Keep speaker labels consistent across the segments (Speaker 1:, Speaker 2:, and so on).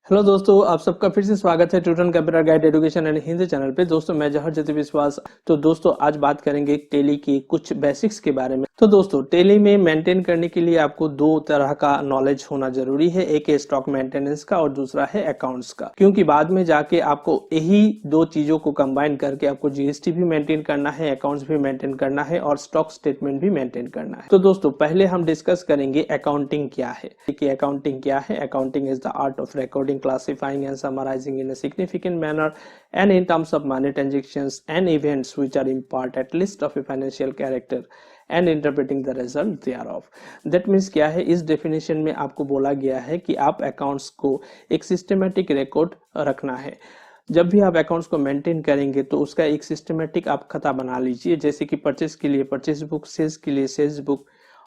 Speaker 1: Hello दोस्तों, आप सबका फिर से स्वागत है ट्यूटन computer guide education and Hindi channel पे। दोस्तों मैं जहर ज्योति विश्वास। तो दोस्तों आज बात करेंगे टेली की कुछ बेसिक्स के बारे में। तो दोस्तों टेली में मेंटेन करने के लिए आपको दो तरह का नॉलेज होना जरूरी है, एक है स्टॉक मेंटेनेंस का और दूसरा है अकाउंट्स का, क्योंकि बाद में जाके आपको यही दो चीजों को कंबाइन करके आपको जीएसटी भी मेंटेन करना है, अकाउंट्स भी मेंटेन करना है और स्टॉक स्टेटमेंट भी मेंटेन करना है। तो दोस्तों पहले हम डिस्कस करेंगे अकाउंटिंग क्या है। अकाउंटिंग क्या है? Accounting is the art of recording, classifying and summarizing in a significant manner and in terms of money transactions and events which are important at least of a financial character and interpreting the result thereof. That means क्या है, इस definition में आपको बोला गया है कि आप अकाउंट्स को एक सिस्टमेटिक रिकॉर्ड रखना है। जब भी आप अकाउंट्स को मेंटेन करेंगे तो उसका एक सिस्टमेटिक आप खाता बना लीजिए, जैसे कि परचेस के लिए परचेस बुक, सेल्स के लिए सेल्स बुक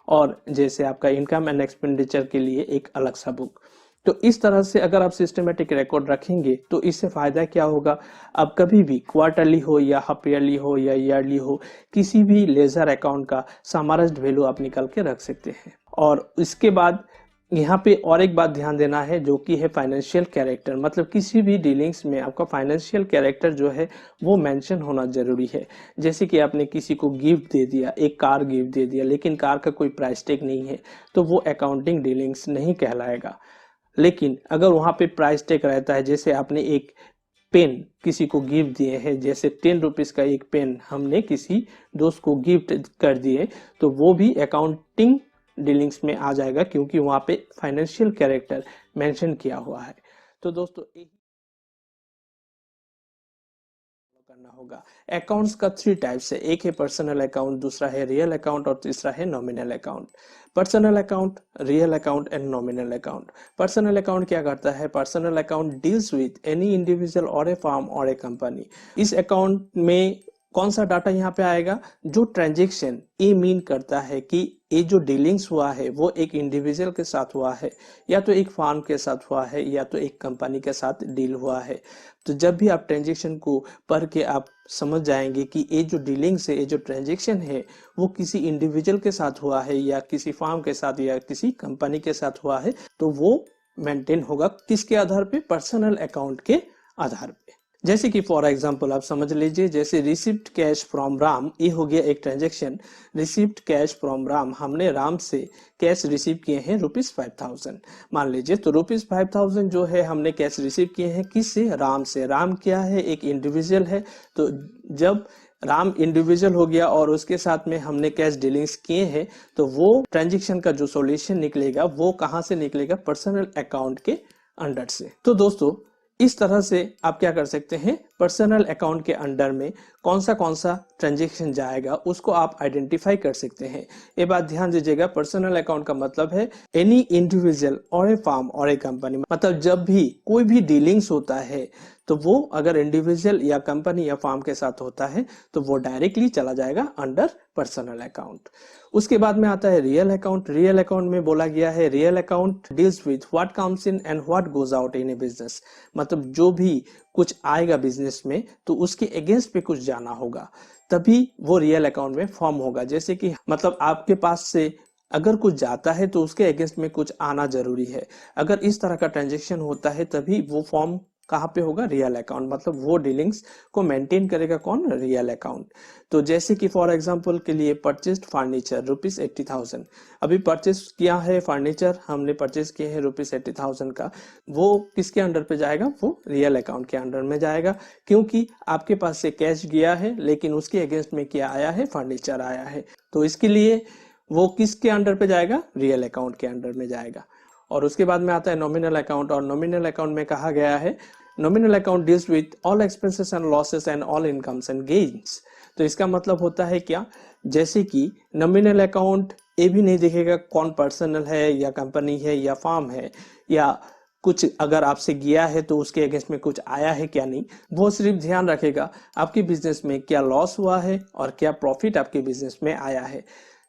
Speaker 1: और जैसे आपका इनकम एंड एक्सपेंडिचर के लिए एक अलग सा बुक। तो इस तरह से अगर आप सिस्टमेटिक रिकॉर्ड रखेंगे तो इससे फायदा क्या होगा, आप कभी भी क्वार्टरली हो या हाफ ईयरली हो या ईयरली हो, किसी भी लेजर अकाउंट का समराइज्ड वैल्यू आप निकल के रख सकते हैं। और इसके बाद यहाँ पे और एक बात ध्यान देना है जो कि है फाइनेंशियल कैरेक्टर, मतलब किसी भी डीलिंग्स में आपका फाइनेंशियल कैरेक्टर जो है वो मेंशन होना जरूरी है। जैसे कि आपने किसी को गिफ्ट दे दिया, एक कार गिफ्ट दे दिया, लेकिन कार का कोई प्राइस टैग नहीं है, तो वो अकाउंटिंग डीलिंग्स नहीं कहलाएगा। लेकिन अगर वहां पे प्राइस टैग रहता है, जैसे आपने एक पेन किसी को गिफ्ट दिए हैं, जैसे 10 रुपीज का एक पेन हमने किसी दोस्त को गिफ्ट कर दिए, तो वो भी अकाउंटिंग डीलिंग्स में आ जाएगा, क्योंकि वहां पे फाइनेंशियल कैरेक्टर मेंशन किया हुआ है। तो दोस्तों करना होगा। अकाउंट्स का 3 टाइप्स है, एक है पर्सनल अकाउंट, दूसरा है रियल अकाउंट और तीसरा है nominal account. Personal account, real account and nominal account. Personal account क्या करता है? Personal account deals with any individual और ए फर्म और ए कंपनी। इस अकाउंट में कौन सा डाटा यहाँ पे आएगा? जो ट्रांजेक्शन ये मीन करता है कि ये जो डीलिंग्स हुआ है वो एक इंडिविजुअल के साथ हुआ है, या तो एक फर्म के साथ हुआ है, या तो एक कंपनी के साथ डील हुआ है। तो जब भी आप ट्रांजेक्शन को पढ़ के आप समझ जाएंगे कि ये जो डीलिंग्स है, ये जो ट्रांजेक्शन है वो किसी इंडिविजुअल के साथ हुआ है या किसी फर्म के साथ या किसी कंपनी के साथ हुआ है, तो वो मेंटेन होगा किसके आधार पे? पर्सनल अकाउंट के आधार पे। जैसे कि फॉर एग्जांपल आप समझ लीजिए, जैसे रिसीव्ड कैश फ्रॉम राम, ये हो गया एक transaction. Received cash from Ram, हमने राम से कैश रिसीव किए हैं ₹5000 मान लीजिए। तो ₹5000 जो है हमने कैश रिसीव किए हैं किससे? राम से। राम क्या है? एक इंडिविजुअल है। तो जब राम इंडिविजुअल हो गया और उसके साथ में हमने कैश डीलिंग्स किए हैं, तो वो ट्रांजेक्शन का जो सॉल्यूशन निकलेगा वो कहां से निकलेगा? पर्सनल अकाउंट के अंडर से। तो दोस्तों इस तरह से आप क्या कर सकते हैं, पर्सनल अकाउंट के अंडर में कौन सा ट्रांजैक्शन जाएगा उसको आप आइडेंटिफाई कर सकते हैं। ये बात ध्यान दीजिएगा, पर्सनल अकाउंट का मतलब है एनी इंडिविजुअल और ए फर्म और ए कंपनी, मतलब जब भी कोई भी डीलिंग्स होता है तो वो अगर इंडिविजुअल या कंपनी या फर्म के साथ होता है तो वो डायरेक्टली चला जाएगा अंडर पर्सनल अकाउंट। उसके बाद में आता है रियल अकाउंट। रियल अकाउंट में बोला गया है real account deals with what comes in and what goes out in A business, मतलब जो भी कुछ आएगा बिजनेस में तो उसके अगेंस्ट पे कुछ जाना होगा, तभी वो रियल अकाउंट में फॉर्म होगा। जैसे कि मतलब आपके पास से अगर कुछ जाता है तो उसके अगेंस्ट में कुछ आना जरूरी है। अगर इस तरह का ट्रांजेक्शन होता है तभी वो फॉर्म कहाँ पे होगा? रियल अकाउंट, मतलब वो डीलिंग्स को मेंटेन करेगा कौन? Real account. तो जैसे कि फॉर एग्जांपल के लिए परचेस्ड फर्नीचर ₹80,000, अभी परचेस किया है फर्नीचर, हमने परचेस किए हैं ₹80,000 का, वो किसके अंडर पे जाएगा? वो रियल अकाउंट के अंडर में जाएगा, क्योंकि आपके पास से कैश गया है लेकिन उसके अगेंस्ट में क्या आया है? फर्नीचर आया है। तो इसके लिए वो किसके अंडर पे जाएगा? रियल अकाउंट के अंडर में जाएगा। और उसके बाद में आता है नॉमिनल अकाउंट, और नॉमिनल अकाउंट में कहा गया है nominal account deals with all expenses and losses and all incomes and gains. तो इसका मतलब होता है क्या? जैसे कि नॉमिनल अकाउंट ये भी नहीं देखेगा कौन पर्सनल है या कंपनी है या फर्म है, या कुछ अगर आपसे गया है तो उसके अगेंस्ट में कुछ आया है क्या नहीं, वो सिर्फ ध्यान रखेगा आपके बिजनेस में क्या लॉस हुआ है और क्या प्रॉफिट आपके बिजनेस में आया है।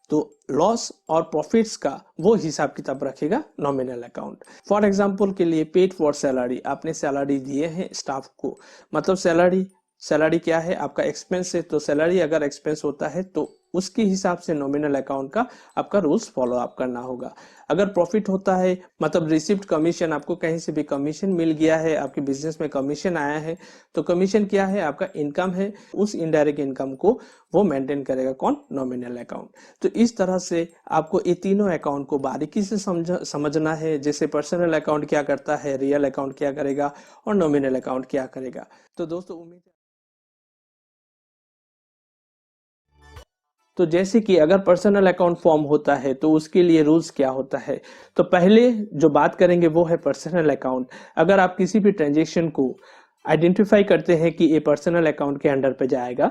Speaker 1: तो लॉस और प्रॉफिट्स का वो हिसाब किताब रखेगा नॉमिनल अकाउंट। फॉर एग्जांपल के लिए पेड फॉर सैलरी, आपने सैलरी दिए हैं स्टाफ को, मतलब सैलरी क्या है? आपका एक्सपेंस है। तो सैलरी अगर एक्सपेंस होता है तो उसके हिसाब से नॉमिनल अकाउंट का आपका रूल्स फॉलो अप करना होगा। अगर प्रॉफिट होता है मतलब रिसिप्ट कमीशन, आपको कहीं से भी कमीशन मिल गया है, आपके बिजनेस में कमीशन आया है, तो कमीशन क्या है, आपका इनकम है, उस इनडायरेक्ट इनकम को वो मेंटेन करेगा कौन, नॉमिनल अकाउंट। तो इस तरह से आपको ये तीनों अकाउंट को बारीकी से समझना है, जैसे पर्सनल अकाउंट क्या करता है, रियल अकाउंट क्या करेगा और नॉमिनल अकाउंट क्या करेगा। तो दोस्तों उम्मीद है, तो जैसे कि अगर पर्सनल अकाउंट फॉर्म होता है तो उसके लिए रूल्स क्या होता है। तो पहले जो बात करेंगे वो है पर्सनल अकाउंट। अगर आप किसी भी ट्रांजेक्शन को आइडेंटिफाई करते हैं कि ये पर्सनल अकाउंट के अंडर पे जाएगा,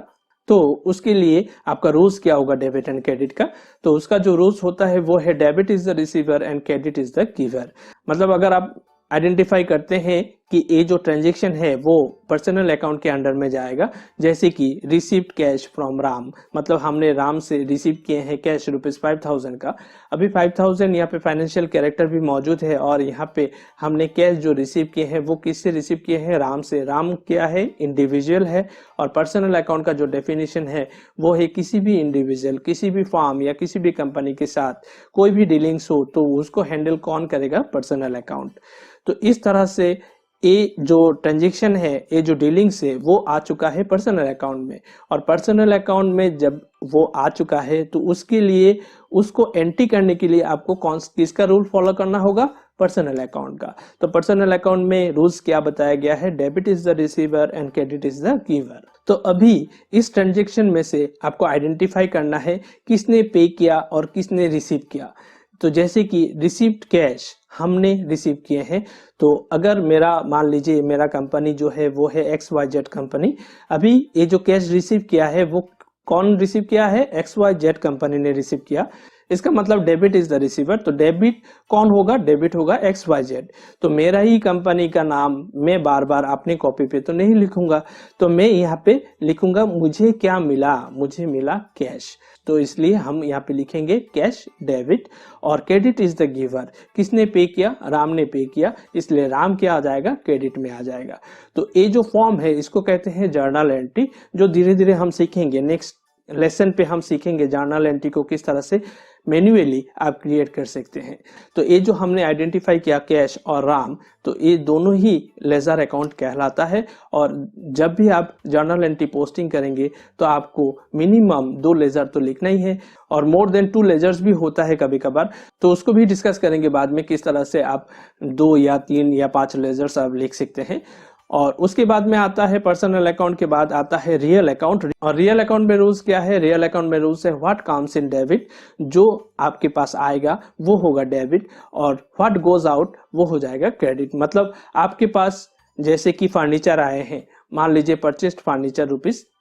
Speaker 1: तो उसके लिए आपका रूल्स क्या होगा डेबिट एंड क्रेडिट का। तो उसका जो रूल्स होता है वो है debit is the receiver and credit is the giver. मतलब अगर आप आइडेंटिफाई करते हैं कि ये जो ट्रांजेक्शन है वो पर्सनल अकाउंट के अंडर में जाएगा, जैसे कि रिसीव्ड कैश फ्रॉम राम, मतलब हमने राम से रिसीव किए हैं कैश ₹5000 का। अभी 5000 यहाँ पे फाइनेंशियल कैरेक्टर भी मौजूद है और यहाँ पे हमने कैश जो रिसीव किए हैं वो किससे रिसीव किए हैं, राम से। राम क्या है, इंडिविजुअल है। और पर्सनल अकाउंट का जो डेफिनेशन है वो है किसी भी इंडिविजुअल, किसी भी फर्म या किसी भी कंपनी के साथ कोई भी डीलिंग्स हो तो उसको हैंडल कौन करेगा, पर्सनल अकाउंट। तो इस तरह से ये जो ट्रांजेक्शन है, ये जो डीलिंग्स है वो आ चुका है पर्सनल अकाउंट में। और पर्सनल अकाउंट में जब वो आ चुका है तो उसके लिए उसको एंट्री करने के लिए आपको किसका रूल फॉलो करना होगा, पर्सनल अकाउंट का। तो पर्सनल अकाउंट में रूल्स क्या बताया गया है, debit is the receiver and credit is the giver. तो अभी इस ट्रांजेक्शन में से आपको आइडेंटिफाई करना है किसने पे किया और किसने रिसीव किया। तो जैसे कि रिसीव्ड कैश हमने रिसीव किए हैं, तो अगर मेरा मान लीजिए मेरा कंपनी जो है वो है XYZ कंपनी, अभी ये जो कैश रिसीव किया है वो कौन रिसीव किया है, XYZ कंपनी ने रिसीव किया। इसका मतलब डेबिट इज द रिसीवर। तो डेबिट कौन होगा, डेबिट होगा XYZ। तो मेरा ही कंपनी का नाम मैं बार बार अपनी कॉपी पे तो नहीं लिखूंगा, तो मैं यहाँ पे लिखूंगा मुझे क्या मिला, मुझे मिला कैश। तो इसलिए हम यहाँ पे लिखेंगे कैश डेबिट। और क्रेडिट इज द गिवर, किसने पे किया, राम ने पे किया, इसलिए राम क्या आ जाएगा, क्रेडिट में आ जाएगा। तो ये जो फॉर्म है इसको कहते हैं जर्नल एंट्री, जो धीरे धीरे हम सीखेंगे। नेक्स्ट लेसन पे हम सीखेंगे जर्नल एंट्री को किस तरह से मैन्युअली आप क्रिएट कर सकते हैं। तो ये जो हमने आइडेंटिफाई किया कैश और राम, तो ये दोनों ही लेजर अकाउंट कहलाता है। और जब भी आप जर्नल एंट्री पोस्टिंग करेंगे तो आपको मिनिमम 2 लेजर तो लिखना ही है, और मोर देन 2 लेजर्स भी होता है कभी कभार, तो उसको भी डिस्कस करेंगे बाद में किस तरह से आप 2 या 3 या 5 लेजर्स आप लिख सकते हैं। और उसके बाद में आता है पर्सनल अकाउंट के बाद आता है रियल अकाउंट। और रियल अकाउंट में रूल्स क्या है, रियल अकाउंट में रूल्स है व्हाट कम्स इन डेबिट, जो आपके पास आएगा वो होगा डेबिट, और व्हाट गोज आउट वो हो जाएगा क्रेडिट। मतलब आपके पास जैसे कि फर्नीचर आए हैं, मान लीजिए परचेस्ड फर्नीचर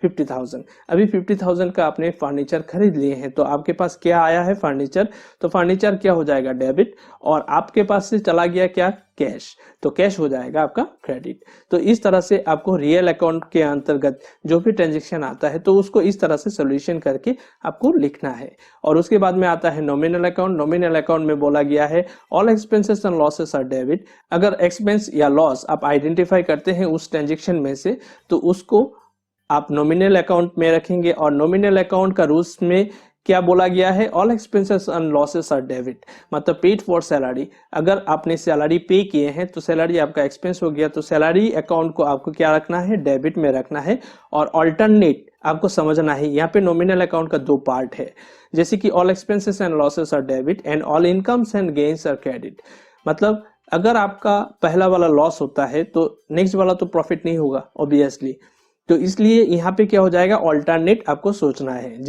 Speaker 1: ₹50,000, अभी 50,000 का आपने फर्नीचर खरीद लिए हैं, तो आपके पास क्या आया है, फर्नीचर। तो फर्नीचर क्या हो जाएगा, डेबिट। और आपके पास से चला गया क्या, कैश, तो कैश हो जाएगा आपका क्रेडिट। तो इस तरह से आपको रियल अकाउंट के अंतर्गत जो भी ट्रांजेक्शन आता है तो उसको इस तरह से सोल्यूशन करके आपको लिखना है। और उसके बाद में आता है नॉमिनल अकाउंट। नॉमिनल अकाउंट में बोला गया है all expenses and losses are debit. अगर एक्सपेंस या लॉस आप आइडेंटिफाई करते हैं उस ट्रांजेक्शन में से, तो उसको आप नॉमिनल अकाउंट में रखेंगे। और नॉमिनल अकाउंट का रूल्स में क्या बोला गया है, all expenses and losses are debit, मतलब पेड फॉर सैलरी। अगर आपने सैलरी पे किए हैं तो सैलरी आपका एक्सपेंस हो गया, तो सैलरी अकाउंट को आपको क्या रखना है, डेबिट में रखना है। और ऑल्टरनेट आपको समझना है, यहाँ पे नॉमिनल अकाउंट का 2 पार्ट है, जैसे कि all expenses and losses are debit and all incomes and gains are credit. मतलब अगर आपका पहला वाला लॉस होता है तो नेक्स्ट वाला तो प्रॉफिट नहीं होगा ऑब्वियसली। तो इसलिए यहाँ पे क्या हो जाएगा, ऑल्टरनेट आपको सोचना है।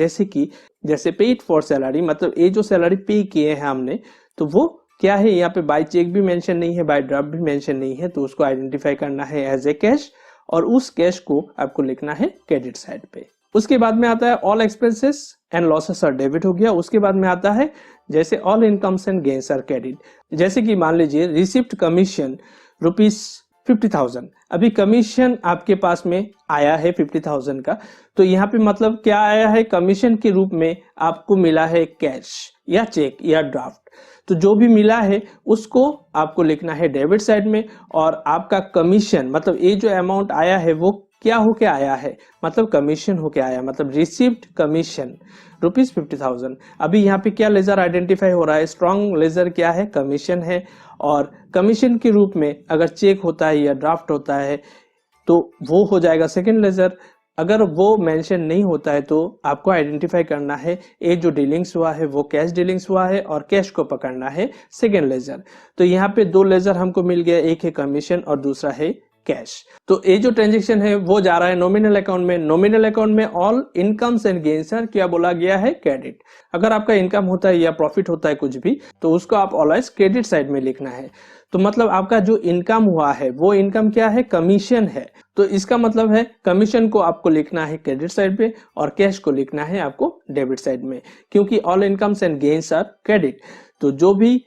Speaker 1: जैसे पेड फॉर सैलरी, मतलब ये जो सैलरी पे किए हैं हमने, तो वो क्या है, यहाँ पे बाय चेक भी मेंशन नहीं है, बाय ड्राफ्ट भी मेंशन नहीं है, तो उसको आइडेंटिफाई करना है एज ए कैश, और उस कैश को आपको लिखना है क्रेडिट साइड पे। उसके बाद में आता है all expenses and losses are debit हो गया। उसके बाद में आता है जैसे all incomes and gains are credit. जैसे कि मान लीजिए रिसिप्ट कमीशन ₹50,000, अभी कमीशन आपके पास में आया है 50,000 का, तो यहाँ पे मतलब क्या आया है, कमीशन के रूप में आपको मिला है कैश या चेक या ड्राफ्ट। तो जो भी मिला है उसको आपको लिखना है डेबिट साइड में। और आपका कमीशन, मतलब ये जो अमाउंट आया है वो क्या होके आया है, मतलब कमीशन होके आया, मतलब रिसीव्ड कमीशन ₹50,000। अभी यहाँ पे क्या लेजर आइडेंटिफाई हो रहा है, स्ट्रॉन्ग लेजर क्या है, कमीशन है। और कमीशन के रूप में अगर चेक होता है या ड्राफ्ट होता है तो वो हो जाएगा सेकेंड लेजर। अगर वो मेंशन नहीं होता है तो आपको आइडेंटिफाई करना है ये जो डीलिंग्स हुआ है वो कैश डीलिंग्स हुआ है और कैश को पकड़ना है सेकेंड लेजर। तो यहाँ पे दो लेजर हमको मिल गया, एक है कमीशन और दूसरा है कैश। तो ये जो ट्रांजेक्शन है वो जा रहा है नॉमिनल अकाउंट में। नॉमिनल अकाउंट में ऑल इनकम्स एंड गेन्स क्या बोला गया है, क्रेडिट। अगर आपका इनकम होता है या प्रॉफिट होता है कुछ भी तो उसको आप ऑलवेज क्रेडिट साइड में लिखना है। तो मतलब आपका जो इनकम हुआ है वो इनकम क्या है, कमीशन है। तो इसका मतलब है कमीशन को आपको लिखना है क्रेडिट साइड पे और कैश को लिखना है आपको डेबिट साइड में, क्योंकि all incomes and gains are credit. तो जो भी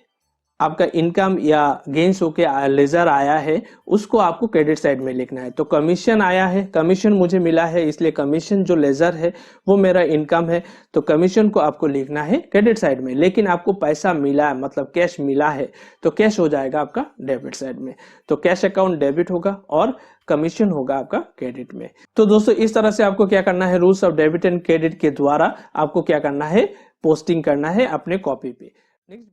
Speaker 1: आपका इनकम या गेन्स होके लेजर आया है उसको आपको क्रेडिट साइड में लिखना है। तो कमीशन आया है, कमीशन मुझे मिला है, इसलिए कमीशन जो लेजर है वो मेरा इनकम है, तो कमीशन को आपको लिखना है क्रेडिट साइड में। लेकिन आपको पैसा मिला है, मतलब कैश मिला है, तो कैश हो जाएगा आपका डेबिट साइड में। तो कैश अकाउंट डेबिट होगा और कमीशन होगा आपका क्रेडिट में। तो दोस्तों इस तरह से आपको क्या करना है, rules of debit and credit के द्वारा आपको क्या करना है, पोस्टिंग करना है अपने कॉपी पे। नेक्स्ट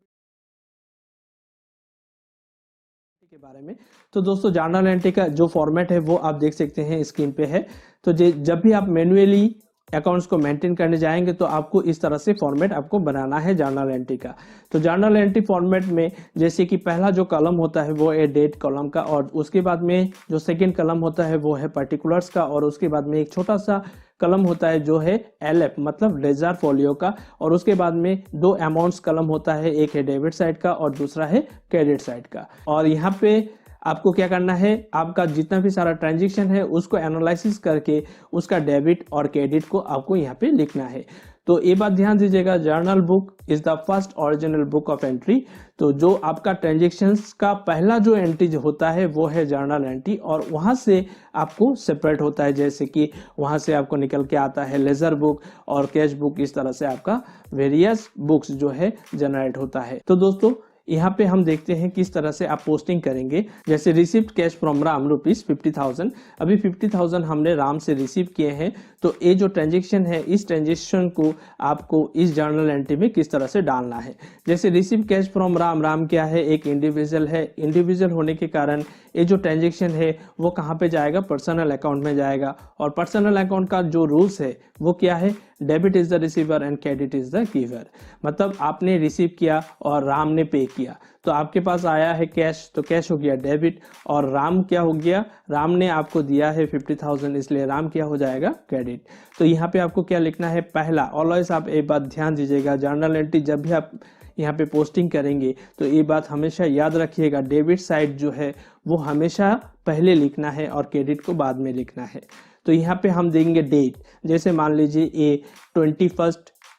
Speaker 1: के बारे में, तो दोस्तों जर्नल एंट्री का जो फॉर्मेट है वो आप देख सकते हैं स्क्रीन पे है। तो जब भी आप मैन्युअली अकाउंट्स को मेंटेन करने जाएंगे तो आपको इस तरह से फॉर्मेट आपको बनाना है जर्नल एंट्री का। तो जर्नल एंट्री फॉर्मेट में जैसे कि पहला जो कॉलम होता है वो है डेट कॉलम का, और उसके बाद में जो सेकंड कॉलम होता है वो है पर्टिकुलर्स का, और उसके बाद में एक छोटा सा कलम होता है जो है एलएफ मतलब लेजर फोलियो का, और उसके बाद में दो अमाउंट्स कलम होता है, एक है डेबिट साइड का और दूसरा है क्रेडिट साइड का। और यहाँ पे आपको क्या करना है, आपका जितना भी सारा ट्रांजैक्शन है उसको एनालिसिस करके उसका डेबिट और क्रेडिट को आपको यहाँ पे लिखना है। तो ये बात ध्यान दीजिएगा, journal book is the first original book of entry. तो जो आपका ट्रांजैक्शंस का पहला जो एंट्री होता है वो है जर्नल एंट्री, और वहां से आपको सेपरेट होता है, जैसे कि वहां से आपको निकल के आता है लेजर बुक और कैश बुक, इस तरह से आपका वेरियस बुक्स जो है जनरेट होता है। तो दोस्तों यहाँ पे हम देखते हैं किस तरह से आप पोस्टिंग करेंगे। जैसे रिसीव्ड कैश फ्रॉम राम ₹50,000, अभी 50,000 हमने राम से रिसीव किए हैं। तो ये जो ट्रांजैक्शन है इस ट्रांजैक्शन को आपको इस जर्नल एंट्री में किस तरह से डालना है। जैसे receive cash from Ram, Ram क्या है, एक इंडिविजुअल है। इंडिविजुअल होने के कारण ये जो ट्रांजैक्शन है वो कहाँ पे जाएगा, पर्सनल अकाउंट में जाएगा। और पर्सनल अकाउंट का जो रूल्स है वो क्या है, debit is the receiver and credit is the giver. मतलब आपने रिसीव किया और राम ने पे किया, तो आपके पास आया है कैश, तो कैश हो गया डेबिट, और राम क्या हो गया, राम ने आपको दिया है 50,000, इसलिए राम क्या हो जाएगा, क्रेडिट। तो यहाँ पे आपको क्या लिखना है, पहला ऑलवेज आप एक बात ध्यान दीजिएगा, जर्नल एंट्री जब भी आप यहाँ पे पोस्टिंग करेंगे तो ये बात हमेशा याद रखिएगा, डेबिट साइड जो है वो हमेशा पहले लिखना है और क्रेडिट को बाद में लिखना है। तो यहाँ पे हम देंगे डेट, जैसे मान लीजिए ये 21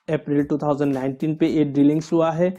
Speaker 1: अप्रैल 2019 पे ये डीलिंग्स हुआ है,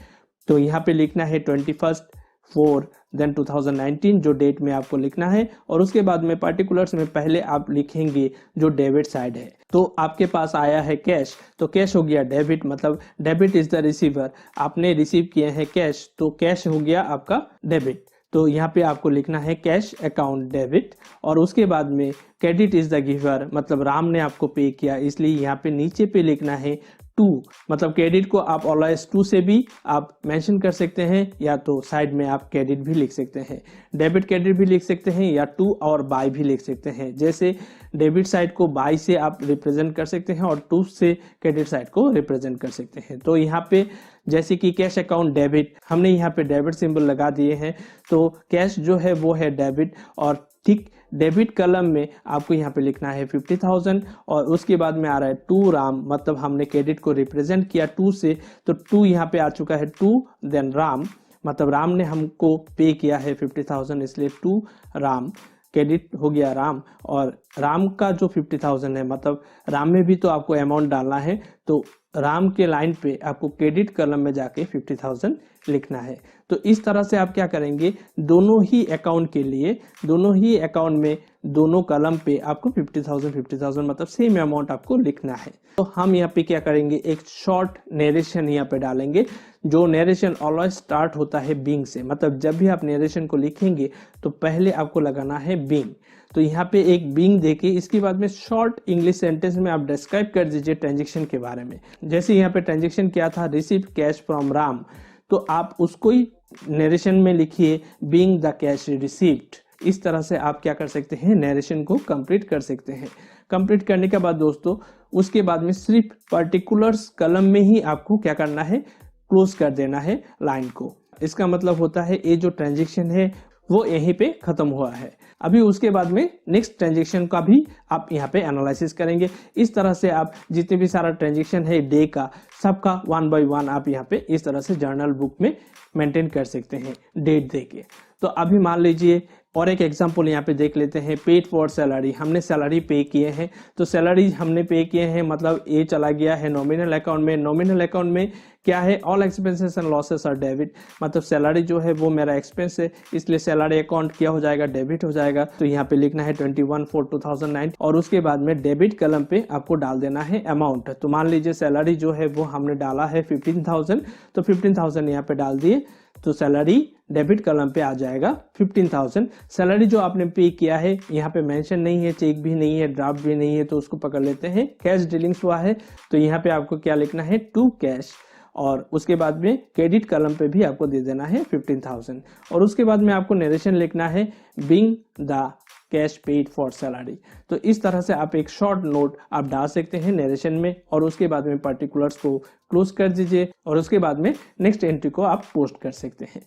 Speaker 1: तो यहाँ पे लिखना है 21/4/2019 जो डेट में आपको लिखना है, और उसके बाद में पर्टिकुलर्स में पहले आप लिखेंगे जो डेबिट साइड है। तो आपके पास आया है कैश, तो कैश हो गया डेबिट, मतलब डेबिट इज द रिसीवर, आपने रिसीव किए हैं कैश, तो कैश हो गया आपका डेबिट। तो यहाँ पे आपको लिखना है कैश अकाउंट डेबिट, और उसके बाद में क्रेडिट इज द गिवर, मतलब राम ने आपको पे किया, इसलिए यहाँ पे नीचे पे लिखना है 2, मतलब क्रेडिट को आप ऑलवेज 2 से भी आप मेंशन कर सकते हैं, या तो साइड में आप क्रेडिट भी लिख सकते हैं, डेबिट क्रेडिट भी लिख सकते हैं, या 2 और बाय भी लिख सकते हैं। जैसे डेबिट साइड को बाय से आप रिप्रेजेंट कर सकते हैं और 2 से क्रेडिट साइड को रिप्रेजेंट कर सकते हैं। तो यहाँ पे जैसे कि कैश अकाउंट डेबिट, हमने यहाँ पे डेबिट सिंबल लगा दिए हैं, तो कैश जो है वो है डेबिट, और ठीक डेबिट कलम में आपको यहाँ पे लिखना है 50,000, और उसके बाद में आ रहा है 2 राम, मतलब हमने क्रेडिट को रिप्रेजेंट किया 2 से, तो 2 यहाँ पे आ चुका है 2 देन राम, मतलब राम ने हमको पे किया है 50,000, इसलिए 2 राम, क्रेडिट हो गया राम, और राम का जो 50,000 है, मतलब राम में भी तो आपको अमाउंट डालना है, तो राम के लाइन पे आपको क्रेडिट कॉलम में जाके 50,000 लिखना है। तो इस तरह से आप क्या करेंगे, दोनों ही अकाउंट के लिए, दोनों ही अकाउंट में दोनों कलम पे आपको 50,000 मतलब सेम अमाउंट आपको लिखना है। तो हम यहाँ पे क्या करेंगे, एक शॉर्ट नरेशन यहाँ पे डालेंगे। जो नरेशन ऑलवेज स्टार्ट होता है बीइंग से, मतलब जब भी आप नरेशन को लिखेंगे तो पहले आपको लगाना है बीइंग। तो यहाँ पे एक बीइंग देके इसके बाद में शॉर्ट इंग्लिश सेंटेंस में आप डिस्क्राइब कर दीजिए ट्रांजेक्शन के बारे में। जैसे यहाँ पे ट्रांजेक्शन क्या था, रिसीव कैश फ्रॉम राम, तो आप उसको ही नरेशन में लिखिए, बीइंग द कैश रिसीव्ड। इस तरह से आप क्या कर सकते हैं, नरेशन को कंप्लीट कर सकते हैं। कंप्लीट करने के बाद दोस्तों उसके बाद में सिर्फ पर्टिकुलर्स कलम में ही आपको क्या करना है, क्लोज कर देना है लाइन को। इसका मतलब होता है ये जो ट्रांजेक्शन है वो यहीं पे खत्म हुआ है। अभी उसके बाद में नेक्स्ट ट्रांजेक्शन का भी आप यहाँ पे एनालिसिस करेंगे। इस तरह से आप जितने भी सारा ट्रांजेक्शन है डे का, सबका 1 बाय 1 आप यहाँ पे इस तरह से जर्नल बुक में मेंटेन कर सकते हैं डेट दे के। तो अभी मान लीजिए और एक एग्जांपल यहाँ पे देख लेते हैं, पेड फॉर सैलरी, हमने सैलरी पे किए हैं। तो सैलरी हमने पे किए हैं मतलब ये चला गया है नॉमिनल अकाउंट में। नॉमिनल अकाउंट में क्या है, all expenses and losses are debit, मतलब सैलरी जो है वो मेरा एक्सपेंस है, इसलिए सैलरी अकाउंट क्या हो जाएगा, डेबिट हो जाएगा। तो यहाँ पे लिखना है 21/4/2009 और उसके बाद में डेबिट कलम पे आपको डाल देना है अमाउंट। तो मान लीजिए सैलरी जो है वो हमने डाला है 15,000, तो 15,000 यहाँ पे डाल दिए, तो सैलरी डेबिट कलम पे आ जाएगा 15,000। सैलरी जो आपने पे किया है यहाँ पे मेंशन नहीं है, चेक भी नहीं है, ड्राफ्ट भी नहीं है, तो उसको पकड़ लेते हैं, कैश डीलिंग्स हुआ है। तो यहाँ पे आपको क्या लिखना है, टू कैश, और उसके बाद में क्रेडिट कलम पे भी आपको दे देना है 15,000। और उसके बाद में आपको नरेशन लिखना है, being the cash paid for salary. तो इस तरह से आप एक शॉर्ट नोट आप डाल सकते हैं नरेशन में, और उसके बाद में पर्टिकुलर्स को क्लोज कर दीजिए और उसके बाद में नेक्स्ट एंट्री को आप पोस्ट कर सकते हैं।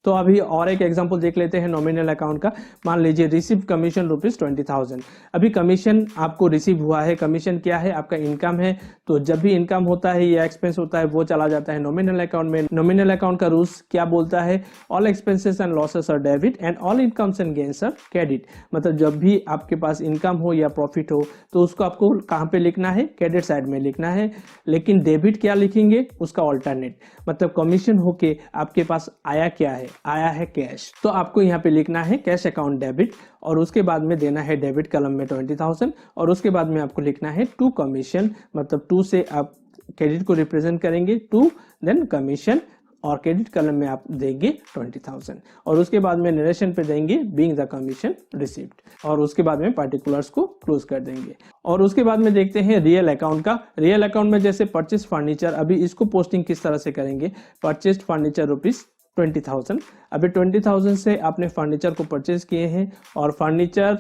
Speaker 1: तो अभी और एक एग्जांपल देख लेते हैं नॉमिनल अकाउंट का। मान लीजिए रिसीव कमीशन ₹20,000। अभी कमीशन आपको रिसीव हुआ है। कमीशन क्या है, आपका इनकम है। तो जब भी इनकम होता है या एक्सपेंस होता है वो चला जाता है नॉमिनल अकाउंट में। नॉमिनल अकाउंट का रूल्स क्या बोलता है, all expenses and losses are debit and all incomes and gains are credit. मतलब जब भी आपके पास इनकम हो या प्रॉफिट हो तो उसको आपको कहाँ पे लिखना है, क्रेडिट साइड में लिखना है। लेकिन डेबिट क्या लिखेंगे, उसका ऑल्टरनेट, मतलब कमीशन होके आपके पास आया क्या है, आया है कैश। तो आपको यहाँ पे लिखना है कैश अकाउंट डेबिट, और उसके बाद में देना है डेबिट कलम में 20,000, और उसके बाद में आपको लिखना है टू कमीशन, मतलब टू से आप क्रेडिट को रिप्रेजेंट करेंगे, टू देन कमीशन, और क्रेडिट कलम में आप देंगे 20,000, और उसके बाद में नरेशन पे देंगे बीइंग द कमीशन रिसीव्ड, और उसके बाद में पार्टिकुलर्स को क्लोज कर देंगे। और उसके बाद में देखते हैं रियल अकाउंट का। रियल अकाउंट में जैसे परचेज फर्नीचर, अभी इसको पोस्टिंग किस तरह से करेंगे, परचेज फर्नीचर ₹20,000। अभी 20,000 से आपने फर्नीचर को परचेज किए हैं, और फर्नीचर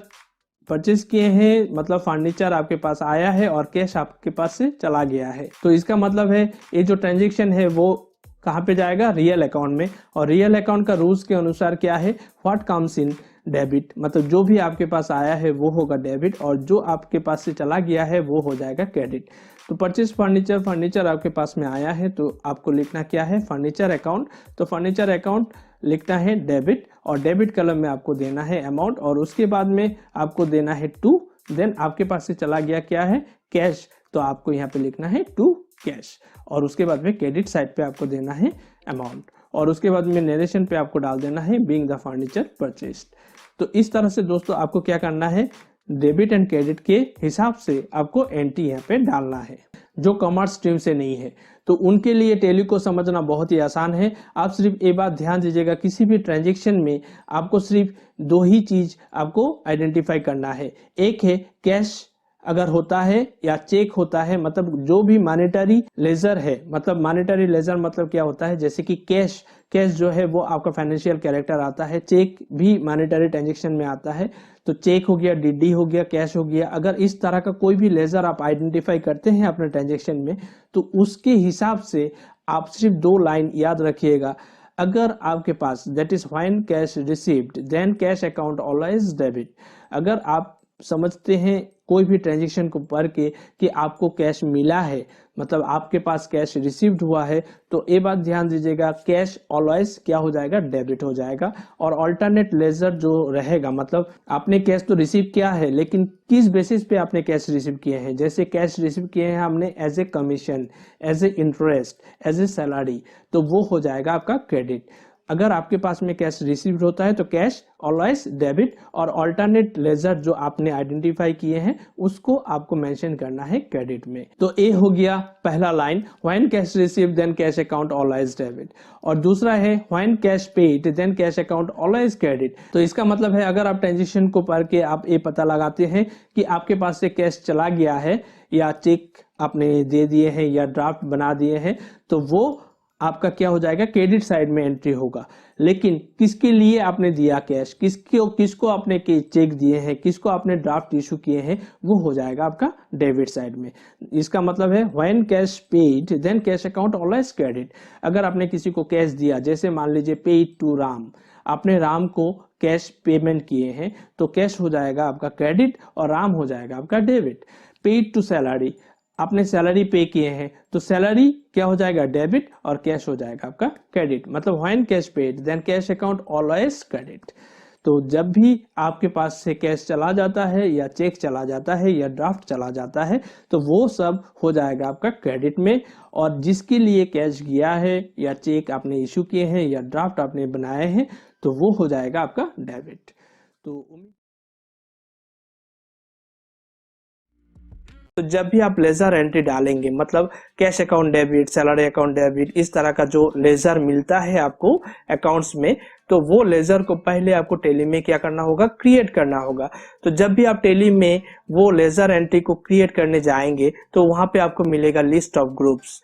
Speaker 1: परचेज किए हैं मतलब फर्नीचर आपके पास आया है और कैश आपके पास से चला गया है। तो इसका मतलब है ये जो ट्रांजेक्शन है वो कहाँ पे जाएगा, रियल अकाउंट में। और रियल अकाउंट का रूल्स के अनुसार क्या है, व्हाट कम्स इन डेबिट, मतलब जो भी आपके पास आया है वो होगा डेबिट, और जो आपके पास से चला गया है वो हो जाएगा क्रेडिट। तो परचेज फर्नीचर, फर्नीचर आपके पास में आया है तो आपको लिखना क्या है, फर्नीचर अकाउंट। तो फर्नीचर अकाउंट लिखना है डेबिट, और डेबिट कलम में आपको देना है अमाउंट, और उसके बाद में आपको देना है टू, देन आपके पास से चला गया क्या है, कैश, तो आपको यहाँ पे लिखना है टू कैश, और उसके बाद में क्रेडिट साइड पे आपको देना है अमाउंट, और उसके बाद में नरेशन पे आपको डाल देना है बीइंग द फर्नीचर परचेज्ड। तो इस तरह से दोस्तों आपको क्या करना है, डेबिट एंड क्रेडिट के हिसाब से आपको एंट्री यहाँ पे डालना है। जो कॉमर्स स्ट्रीम से नहीं है तो उनके लिए टैली को समझना बहुत ही आसान है। आप सिर्फ एक बात ध्यान दीजिएगा, किसी भी ट्रांजेक्शन में आपको सिर्फ दो ही चीज आपको आइडेंटिफाई करना है, एक है कैश अगर होता है या चेक होता है, मतलब जो भी मॉनेटरी लेजर है, मतलब मॉनेटरी लेजर मतलब क्या होता है, जैसे कि कैश, कैश जो है वो आपका फाइनेंशियल कैरेक्टर आता है, चेक भी मॉनेटरी ट्रांजेक्शन में आता है। तो चेक हो गया, डीडी हो गया, कैश हो गया। अगर इस तरह का कोई भी लेजर आप आइडेंटिफाई करते हैं अपने ट्रांजेक्शन में तो उसके हिसाब से आप सिर्फ दो लाइन याद रखिएगा। अगर आपके पास that is when cash received then cash account always debit, अगर आप समझते हैं कोई भी ट्रांजेक्शन को पढ़ के कि आपको कैश मिला है, मतलब आपके पास कैश रिसीव्ड हुआ है, तो ये बात ध्यान दीजिएगा, कैश ऑलवेज क्या हो जाएगा, डेबिट हो जाएगा। और अल्टरनेट लेजर जो रहेगा, मतलब आपने कैश तो रिसीव किया है, लेकिन किस बेसिस पे आपने कैश रिसीव किए हैं। जैसे कैश रिसीव किए हैं हमने as a commission, as a interest, as a salary, तो वो हो जाएगा आपका क्रेडिट। अगर आपके पास में कैश रिसीव्ड होता है तो कैश ऑलवेज डेबिट, और अल्टरनेट लेजर जो आपने आइडेंटिफाई किए हैं उसको आपको मेंशन करना है क्रेडिट में। तो ये हो गया पहला line, when cash received then cash account always debit. और दूसरा है when cash paid then cash account always credit. तो इसका मतलब है अगर आप ट्रांजेक्शन को पढ़ के आप ये पता लगाते हैं कि आपके पास से कैश चला गया है, या चेक आपने दे दिए हैं, या ड्राफ्ट बना दिए हैं, तो वो आपका क्या हो जाएगा, क्रेडिट साइड में एंट्री होगा। लेकिन किसके लिए आपने दिया कैश, किसको आपने चेक दिए हैं, किसको आपने ड्राफ्ट इशू किए हैं, वो हो जाएगा आपका डेबिट साइड में। इसका मतलब है when cash paid then cash account always credit. अगर आपने किसी को कैश दिया, जैसे मान लीजिए पेड टू राम, आपने राम को कैश पेमेंट किए हैं, तो कैश हो जाएगा आपका क्रेडिट और राम हो जाएगा आपका डेबिट। पेड टू सैलरी, आपने सैलरी पे किए हैं, तो सैलरी क्या हो जाएगा, डेबिट, और कैश हो जाएगा आपका क्रेडिट। मतलब when cash paid then cash account always credit. तो जब भी आपके पास से कैश चला जाता है, या चेक चला जाता है, या ड्राफ्ट चला जाता है, तो वो सब हो जाएगा आपका क्रेडिट में। और जिसके लिए कैश गया है, या चेक आपने इशू किए हैं, या ड्राफ्ट आपने बनाए हैं, तो वो हो जाएगा आपका डेबिट। तो जब भी आप लेजर एंट्री डालेंगे, मतलब cash account debit, salary account debit, इस तरह का जो लेजर मिलता है आपको अकाउंट्स में, तो वो लेजर को पहले आपको टैली में क्या करना होगा, क्रिएट करना होगा। तो जब भी आप टैली में वो लेजर एंट्री को क्रिएट करने जाएंगे, तो वहां पे आपको मिलेगा लिस्ट ऑफ ग्रुप्स।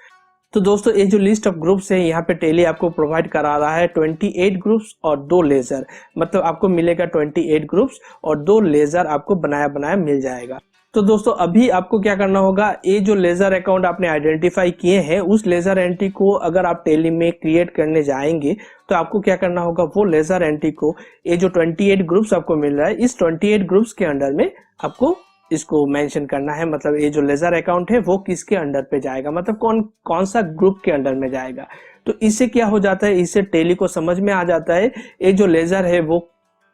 Speaker 1: तो दोस्तों ये जो लिस्ट ऑफ ग्रुप्स है, यहाँ पे टैली आपको प्रोवाइड करा रहा है 28 ग्रुप्स और 2 लेजर, मतलब आपको मिलेगा 28 ग्रुप्स और 2 लेजर आपको बनाया बनाया मिल जाएगा। तो दोस्तों अभी आपको क्या करना होगा, ये जो लेजर अकाउंट आपने आइडेंटिफाई किए हैं, उस लेजर एंट्री को अगर आप टैली में क्रिएट करने जाएंगे, तो आपको क्या करना होगा, वो लेजर एंट्री को, ये जो 28 ग्रुप्स आपको मिल रहा है, इस 28 ग्रुप्स के अंडर में आपको इसको मेंशन करना है। मतलब ये जो लेजर अकाउंट है वो किसके अंडर पे जाएगा, मतलब कौन सा ग्रुप के अंडर में जाएगा। तो इससे क्या हो जाता है, इससे टैली को समझ में आ जाता है ये जो लेजर है वो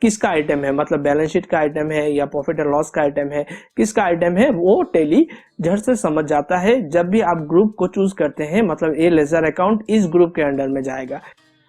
Speaker 1: किसका आइटम है, मतलब बैलेंस शीट का आइटम है या प्रॉफिट एंड लॉस का आइटम है, किसका आइटम है, वो टैली झट से समझ जाता है। जब भी आप ग्रुप को चूज करते हैं, मतलब ये लेजर अकाउंट इस ग्रुप के अंडर में जाएगा,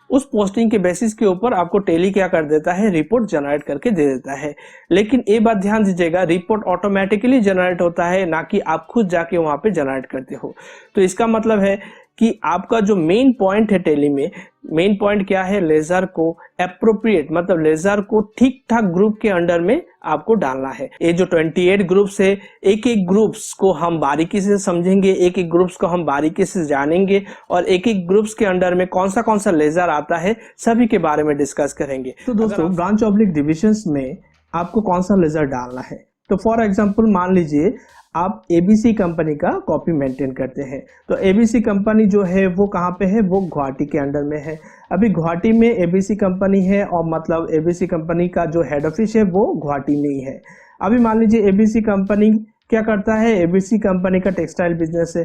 Speaker 1: उस पोस्टिंग के बेसिस के ऊपर आपको टैली क्या कर देता है, रिपोर्ट जनरेट करके दे देता है। लेकिन ये बात ध्यान दीजिएगा, रिपोर्ट ऑटोमेटिकली जनरेट होता है, ना कि आप खुद जाके वहां पे जनरेट करते हो। तो इसका मतलब है कि आपका जो मेन पॉइंट है टैली में, मेन पॉइंट क्या है, लेजर को एप्रोप्रिएट, मतलब लेजर को ठीक ठाक ग्रुप के अंडर में आपको डालना है। ये जो 28 ग्रुप्स है, एक एक ग्रुप्स को हम बारीकी से समझेंगे, एक एक ग्रुप्स को हम बारीकी से जानेंगे, और एक एक ग्रुप्स के अंडर में कौन सा लेजर आता है सभी के बारे में डिस्कस करेंगे। तो दोस्तों ब्रांच ऑब्लिक डिविजन्स में आपको कौन सा लेजर डालना है, तो फॉर एग्जाम्पल मान लीजिए आप एबीसी कंपनी का कॉपी मेंटेन करते हैं। तो एबीसी कंपनी जो है वो कहाँ पे है, वो गुवाहाटी के अंडर में है। अभी गुवाहाटी में एबीसी कंपनी है, और मतलब एबीसी कंपनी का जो हेड ऑफिस है वो गुवाहाटी में ही है। अभी मान लीजिए एबीसी कंपनी क्या करता है, एबीसी कंपनी का टेक्सटाइल बिजनेस है,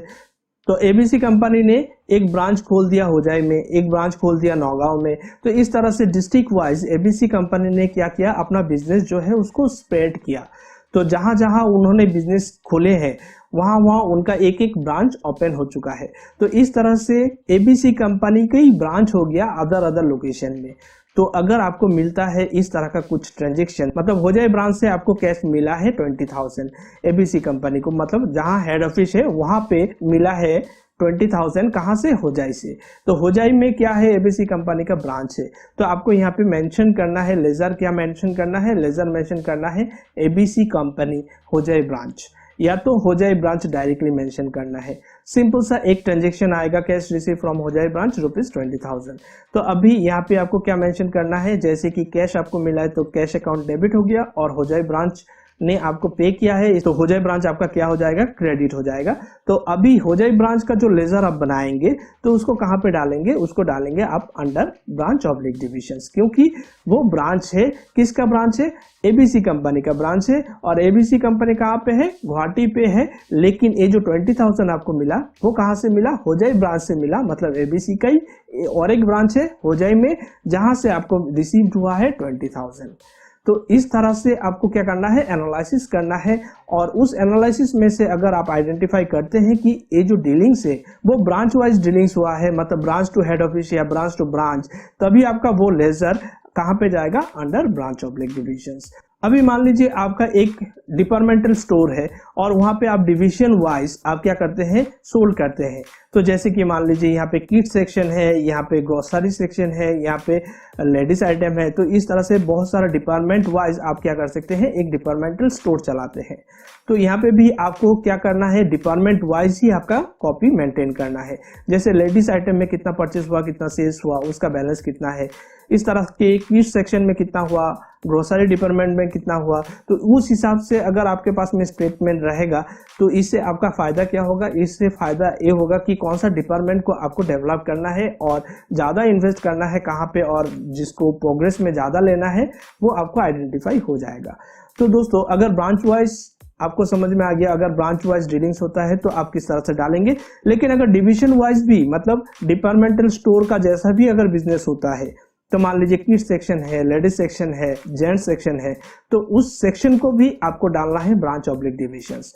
Speaker 1: तो एबीसी कंपनी ने एक ब्रांच खोल दिया होजाई में, एक ब्रांच खोल दिया नौगांव में। तो इस तरह से डिस्ट्रिक्ट वाइज एबीसी कंपनी ने क्या किया, अपना बिजनेस जो है उसको स्प्रेड किया। तो जहां जहां उन्होंने बिजनेस खोले हैं वहां वहां उनका एक एक ब्रांच ओपन हो चुका है। तो इस तरह से एबीसी कंपनी का ही ब्रांच हो गया अदर लोकेशन में। तो अगर आपको मिलता है इस तरह का कुछ ट्रांजेक्शन, मतलब होजाई ब्रांच से आपको कैश मिला है 20,000 एबीसी कंपनी को, मतलब जहां हेड ऑफिस है वहां पे मिला है 20,000, कहां से, होजाई से। तो होजाई में क्या है, एबीसी कंपनी का ब्रांच है। तो आपको यहाँ पे मेंशन करना है लेजर, क्या मेंशन करना है, लेजर मेंशन करना है एबीसी कंपनी होजाई ब्रांच, या तो होजाई ब्रांच डायरेक्टली मेंशन करना है। सिंपल सा एक ट्रांजेक्शन आएगा, cash receive from Hojai branch ₹20,000। तो अभी यहाँ पे आपको क्या मेंशन करना है, जैसे कि कैश आपको मिला है तो कैश अकाउंट डेबिट हो गया, और होजाई ब्रांच ने आपको पे किया है, तो होजाई ब्रांच आपका क्या हो जाएगा, क्रेडिट हो जाएगा। तो अभी होजाई ब्रांच का जो लेजर आप बनाएंगे तो उसको कहाँ पे डालेंगे, उसको डालेंगे आप अंडर ब्रांच ऑब्लिक डिविजन्स, क्योंकि वो ब्रांच है, किसका ब्रांच है, एबीसी कंपनी का ब्रांच है। और एबीसी कंपनी कहाँ पे है, गुवाहाटी पे है। लेकिन ये जो 20,000 आपको मिला वो कहाँ से मिला, होजाई ब्रांच से मिला। मतलब एबीसी का ही और एक ब्रांच है होजाई में, जहां से आपको रिसीव हुआ है 20,000। तो इस तरह से आपको क्या करना है, एनालिसिस करना है। और उस एनालिसिस में से अगर आप आइडेंटिफाई करते हैं कि ये जो डीलिंग्स है वो ब्रांच वाइज डीलिंग्स हुआ है, मतलब ब्रांच टू हेड ऑफिस या ब्रांच टू ब्रांच, तभी आपका वो लेजर कहां पे जाएगा, अंडर ब्रांच ऑब्लिक डिविजन्स। अभी मान लीजिए आपका एक डिपार्टमेंटल स्टोर है और वहां पे आप डिवीजन वाइज आप क्या करते हैं, सोल्ड करते हैं। तो जैसे कि मान लीजिए यहाँ पे किड सेक्शन है, यहाँ पे ग्रोसरी सेक्शन है, यहाँ पे लेडीज आइटम है। तो इस तरह से बहुत सारा डिपार्टमेंट वाइज आप क्या कर सकते हैं, एक डिपार्टमेंटल स्टोर चलाते हैं। तो यहाँ पे भी आपको क्या करना है, डिपार्टमेंट वाइज ही आपका कॉपी मेंटेन करना है। जैसे लेडीज आइटम में कितना परचेस हुआ, कितना सेल्स हुआ, उसका बैलेंस कितना है, इस तरह के किड्स सेक्शन में कितना हुआ, ग्रोसरी डिपार्टमेंट में कितना हुआ। तो उस हिसाब से अगर आपके पास में स्टेटमेंट रहेगा तो इससे आपका फायदा क्या होगा, इससे फायदा ये होगा कि कौन सा डिपार्टमेंट को आपको डेवलप करना है और ज्यादा इन्वेस्ट करना है कहाँ पे, और जिसको प्रोग्रेस में ज्यादा लेना है वो आपको आइडेंटिफाई हो जाएगा। तो दोस्तों अगर ब्रांच वाइज आपको समझ में आ गया, अगर ब्रांच वाइज डीलिंग्स होता है तो आप किस तरह से डालेंगे। लेकिन अगर डिवीजन वाइज भी, मतलब डिपार्टमेंटल स्टोर का जैसा भी अगर बिजनेस होता है, तो मान लीजिए किड्स सेक्शन है, लेडीज सेक्शन है, जेंट्स सेक्शन है, तो उस सेक्शन को भी आपको डालना है ब्रांच ऑब्लिक डिविजन्स।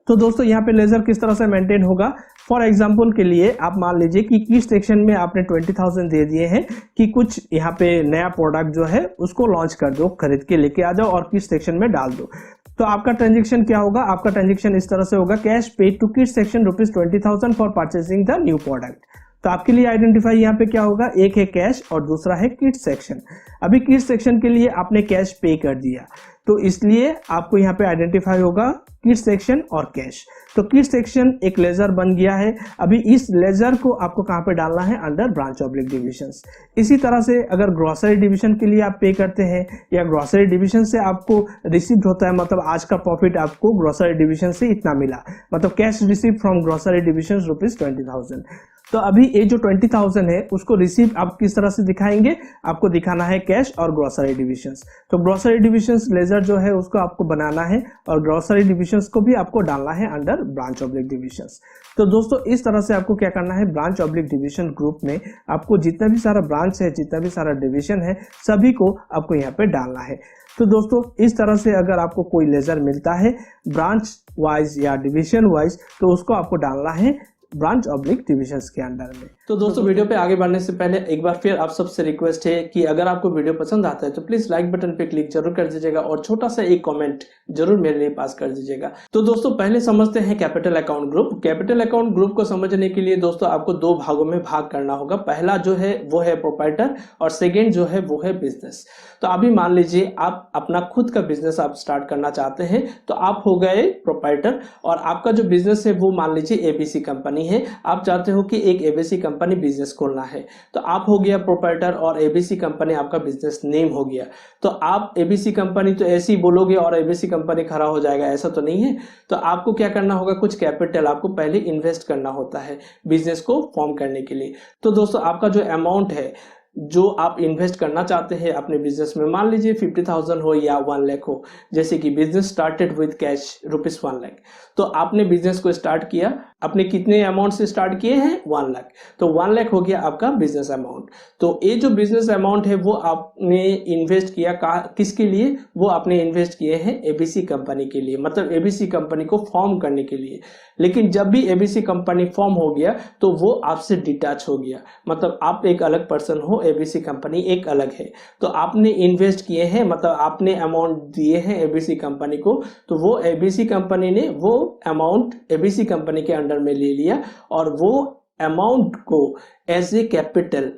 Speaker 1: तो दोस्तों यहाँ पे लेजर किस तरह से मेंटेन होगा, फॉर एग्जांपल के लिए आप मान लीजिए कि किड्स सेक्शन में आपने 20,000 दे दिए हैं कि कुछ यहाँ पे नया प्रोडक्ट जो है उसको लॉन्च कर दो, खरीद के लेके आ जाओ और किड्स सेक्शन में डाल दो। तो आपका ट्रांजेक्शन क्या होगा, आपका ट्रांजेक्शन इस तरह से होगा, cash paid to kids section ₹20,000 for purchasing the new product. तो आपके लिए आइडेंटिफाई यहाँ पे क्या होगा, एक है कैश और दूसरा है किड्स सेक्शन। अभी किड्स सेक्शन के लिए आपने कैश पे कर दिया, तो इसलिए आपको यहाँ पे आइडेंटिफाई होगा किड्स सेक्शन और कैश। तो किड्स सेक्शन एक लेजर बन गया है। अभी इस लेजर को आपको कहाँ पे डालना है, अंडर ब्रांच ऑब्लिक डिविजन्स। इसी तरह से अगर ग्रोसरी डिवीजन के लिए आप पे करते हैं या ग्रोसरी डिवीजन से आपको रिसीव होता है, मतलब आज का प्रॉफिट आपको ग्रोसरी डिवीजन से इतना मिला, मतलब cash receive from grocery division ₹20,000। तो अभी ये जो 20,000 है उसको रिसीव आप किस तरह से दिखाएंगे, आपको दिखाना है कैश और ग्रोसरी डिविजन्स। तो ग्रोसरी डिविजन्स लेजर जो है उसको आपको बनाना है और ग्रोसरी डिविजन्स को भी आपको डालना है अंडर ब्रांच ऑब्लिक डिविजन्स। तो दोस्तों इस तरह से आपको क्या करना है, ब्रांच ऑब्लिक डिविजन ग्रुप में आपको जितना भी सारा ब्रांच है, जितना भी सारा डिविजन है, सभी को आपको यहाँ पे डालना है। तो दोस्तों इस तरह से अगर आपको कोई लेजर मिलता है ब्रांच वाइज या डिविजन वाइज, तो उसको आपको डालना है ब्रांच ऑब्लिक डिविजन्स के अंडर में। तो दोस्तों वीडियो पे आगे बढ़ने से पहले एक बार फिर आप सबसे रिक्वेस्ट है कि अगर आपको वीडियो पसंद आता है तो प्लीज लाइक बटन पे क्लिक जरूर कर दीजिएगा और छोटा सा एक कमेंट जरूर मेरे लिए पास कर दीजिएगा। तो दोस्तों पहले समझते हैं capital account group. Capital account group को समझने के लिए दोस्तों आपको दो भागों में भाग करना होगा। पहला जो है वो है प्रोप्राइटर और सेकेंड जो है वो है बिजनेस। तो अभी मान लीजिए आप अपना खुद का बिजनेस आप स्टार्ट करना चाहते हैं, तो आप हो गए प्रोप्राइटर और आपका जो बिजनेस है वो मान लीजिए एबीसी कंपनी है। आप चाहते हो कि एक एबीसी कंपनी बिजनेस खोलना है, तो आप हो गया प्रोप्राइटर और एबीसी कंपनी आपका बिजनेस नेम हो गया। तो आप एबीसी कंपनी तो ऐसे ही बोलोगे और एबीसी कंपनी खड़ा हो जाएगा, ऐसा तो नहीं है। तो आपको क्या करना होगा, कुछ कैपिटल आपको पहले इन्वेस्ट करना होता है बिजनेस को फॉर्म करने के लिए। तो दोस्तों आपका जो अमाउंट है जो आप इन्वेस्ट करना चाहते हैं अपने बिजनेस में, मान लीजिए 50,000 हो या 1 लाख हो। जैसे कि business started with cash ₹1 lakh, तो आपने बिजनेस को स्टार्ट किया, आपने कितने अमाउंट से स्टार्ट किए हैं, 1 लाख। तो 1 लाख हो गया आपका बिजनेस अमाउंट। तो ये जो बिजनेस अमाउंट है वो आपने इन्वेस्ट किया किसके लिए, वो आपने इन्वेस्ट किए हैं एबीसी कंपनी के लिए, मतलब एबीसी कंपनी को फॉर्म करने के लिए। लेकिन जब भी एबीसी कंपनी फॉर्म हो गया तो वो आपसे डिटैच हो गया, मतलब आप एक अलग पर्सन हो, एबीसी कंपनी एक अलग है। तो आपने इन्वेस्ट किए हैं, मतलब आपने अमाउंट दिए हैं एबीसी कंपनी को, तो वो एबीसी कंपनी ने वो अमाउंट एबीसी कंपनी के अंडर में ले लिया और वो अमाउंट को एज ए कैपिटल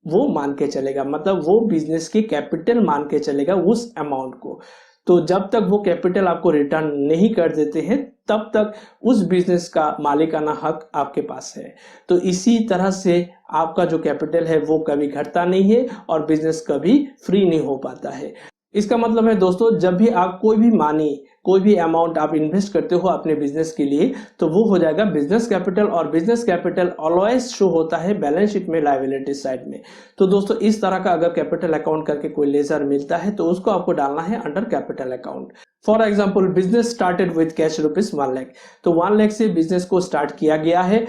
Speaker 1: वो मान के चलेगा, मतलब वो बिजनेस की कैपिटल मान के चलेगा उस अमाउंट को। तो जब तक वो कैपिटल आपको रिटर्न नहीं कर देते हैं तब तक उस बिजनेस का मालिकाना हक आपके पास है। तो इसी तरह से आपका जो कैपिटल है वो कभी घटता नहीं है और बिजनेस कभी फ्री नहीं हो पाता है। इसका मतलब है दोस्तों जब भी आप कोई भी मनी कोई भी अमाउंट आप इन्वेस्ट करते हो अपने बिजनेस के लिए तो वो हो जाएगा बिजनेस कैपिटल, और बिजनेस कैपिटल ऑलवेज शो होता है बैलेंस शीट में लायबिलिटी साइड में। तो दोस्तों इस तरह का अगर कैपिटल अकाउंट करके कोई लेजर मिलता है तो उसको आपको डालना है under capital account. For example business started with cash ₹1 lakh, तो 1 लाख से बिजनेस को स्टार्ट किया गया है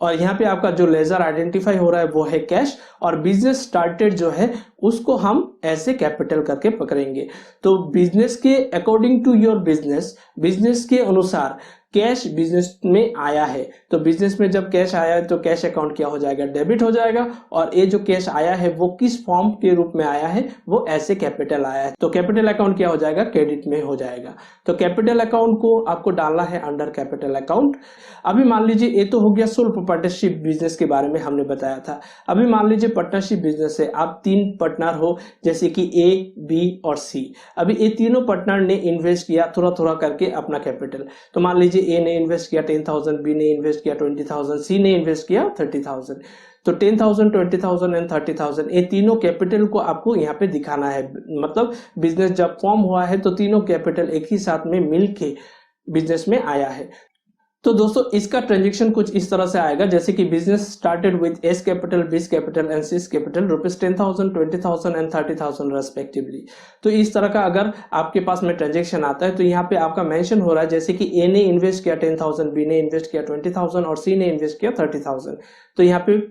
Speaker 1: और यहाँ पे आपका जो लेजर आइडेंटिफाई हो रहा है वो है कैश, और बिजनेस स्टार्टेड जो है उसको हम ऐसे कैपिटल करके पकड़ेंगे। तो बिजनेस के according to your business, business के अनुसार कैश बिजनेस में आया है, तो बिजनेस में जब कैश आया है तो कैश अकाउंट क्या हो जाएगा, डेबिट हो जाएगा, और ये जो कैश आया है वो किस फॉर्म के रूप में आया है, वो ऐसे कैपिटल आया है, तो कैपिटल अकाउंट क्या हो जाएगा, क्रेडिट में हो जाएगा। तो कैपिटल अकाउंट को आपको डालना है अंडर कैपिटल अकाउंट। अभी मान लीजिए ये तो हो गया सोल प्रोप्राइटरशिप बिजनेस के बारे में हमने बताया था। अभी मान लीजिए पार्टनरशिप बिजनेस है, आप 3 पार्टनर हो जैसे कि ए, बी और सी। अभी ये तीनों पार्टनर ने इन्वेस्ट किया थोड़ा थोड़ा करके अपना कैपिटल। तो मान लीजिए ए ने इन्वेस्ट किया 10,000, बी ने इन्वेस्ट किया 20,000, सी ने इन्वेस्ट किया 30,000। तो 10,000, 20,000 एंड 30,000 ये तीनों कैपिटल को आपको यहाँ पे दिखाना है। मतलब बिजनेस जब फॉर्म हुआ है तो तीनों कैपिटल एक ही साथ में मिलके बिजनेस में आया है। तो दोस्तों इसका ट्रांजेक्शन कुछ इस तरह से आएगा जैसे कि business started with S capital, B's capital and C's capital ₹10,000, 20,000 एंड 30,000 रेस्पेक्टिवली। तो इस तरह का अगर आपके पास में ट्रांजेक्शन आता है तो यहाँ पे आपका मेंशन हो रहा है जैसे कि ए ने इन्वेस्ट किया 10,000, बी ने इन्वेस्ट किया 20,000 और सी ने इन्वेस्ट किया 30,000। तो यहाँ पे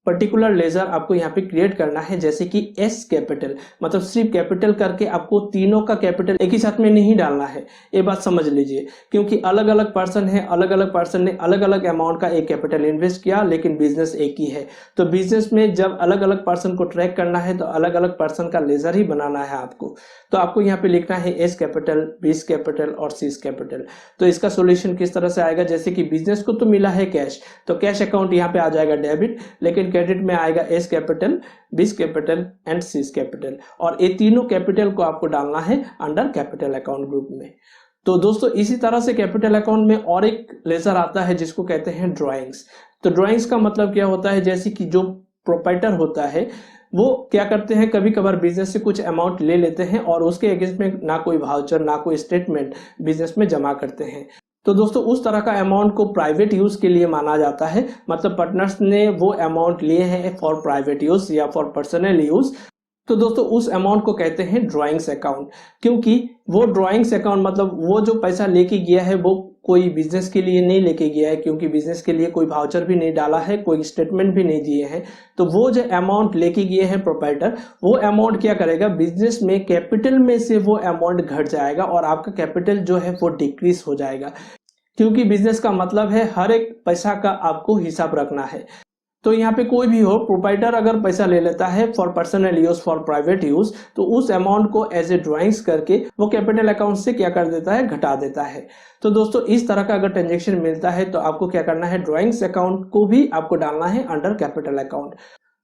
Speaker 1: पर्टिकुलर लेजर आपको यहाँ पे क्रिएट करना है जैसे कि एस कैपिटल, मतलब सिर्फ कैपिटल करके आपको तीनों का कैपिटल एक ही साथ में नहीं डालना है, ये बात समझ लीजिए, क्योंकि अलग अलग पर्सन है, अलग अलग पर्सन ने अलग अलग अमाउंट का एक कैपिटल इन्वेस्ट किया लेकिन बिजनेस एक ही है। तो बिजनेस में जब अलग अलग पर्सन को ट्रैक करना है तो अलग अलग पर्सन का लेजर ही बनाना है आपको। तो आपको यहाँ पे लिखना है एस कैपिटल, बीस कैपिटल और सीस कैपिटल। तो इसका सोल्यूशन किस तरह से आएगा, जैसे कि बिजनेस को तो मिला है कैश, तो कैश अकाउंट यहाँ पे आ जाएगा डेबिट, लेकिन क्रेडिट में आएगा S capital, B's capital and C's capital, और ये तीनों कैपिटल को आपको डालना है अंडर कैपिटल अकाउंट ग्रुप में। तो दोस्तों इसी तरह से कैपिटल अकाउंट में और एक लेजर आता है जिसको कहते हैं ड्राइंग्स। तो ड्राइंग्स का मतलब क्या होता है, जैसे कि जो प्रोप्राइटर होता है वो क्या करते हैं, कभी कभार बिजनेस से कुछ अमाउंट ले लेते हैं और उसके अगेंस्ट में ना कोई वाउचर ना कोई स्टेटमेंट बिजनेस में जमा करते हैं। तो दोस्तों उस तरह का अमाउंट को प्राइवेट यूज के लिए माना जाता है, मतलब पार्टनर्स ने वो अमाउंट लिए हैं फॉर प्राइवेट यूज या फॉर पर्सनल यूज। तो दोस्तों उस अमाउंट को कहते हैं ड्राइंग्स अकाउंट, क्योंकि वो ड्राइंग्स अकाउंट मतलब वो जो पैसा लेके गया है वो कोई बिजनेस के लिए नहीं लेके गया है, क्योंकि बिजनेस के लिए कोई वाउचर भी नहीं डाला है, कोई स्टेटमेंट भी नहीं दिए हैं। तो वो जो अमाउंट लेके गए हैं प्रोप्राइटर, वो अमाउंट क्या करेगा, बिजनेस में कैपिटल में से वो अमाउंट घट जाएगा और आपका कैपिटल जो है वो डिक्रीज हो जाएगा, क्योंकि बिजनेस का मतलब है हर एक पैसा का आपको हिसाब रखना है। तो यहाँ पे कोई भी हो, प्रोप्राइटर अगर पैसा ले लेता है for personal use, for private use, तो उस अमाउंट को एज ए ड्राइंग्स करके वो कैपिटल अकाउंट से क्या कर देता है, घटा देता है। तो दोस्तों इस तरह का अगर ट्रांजेक्शन मिलता है तो आपको क्या करना है, ड्राइंग्स अकाउंट को भी आपको डालना है under capital account.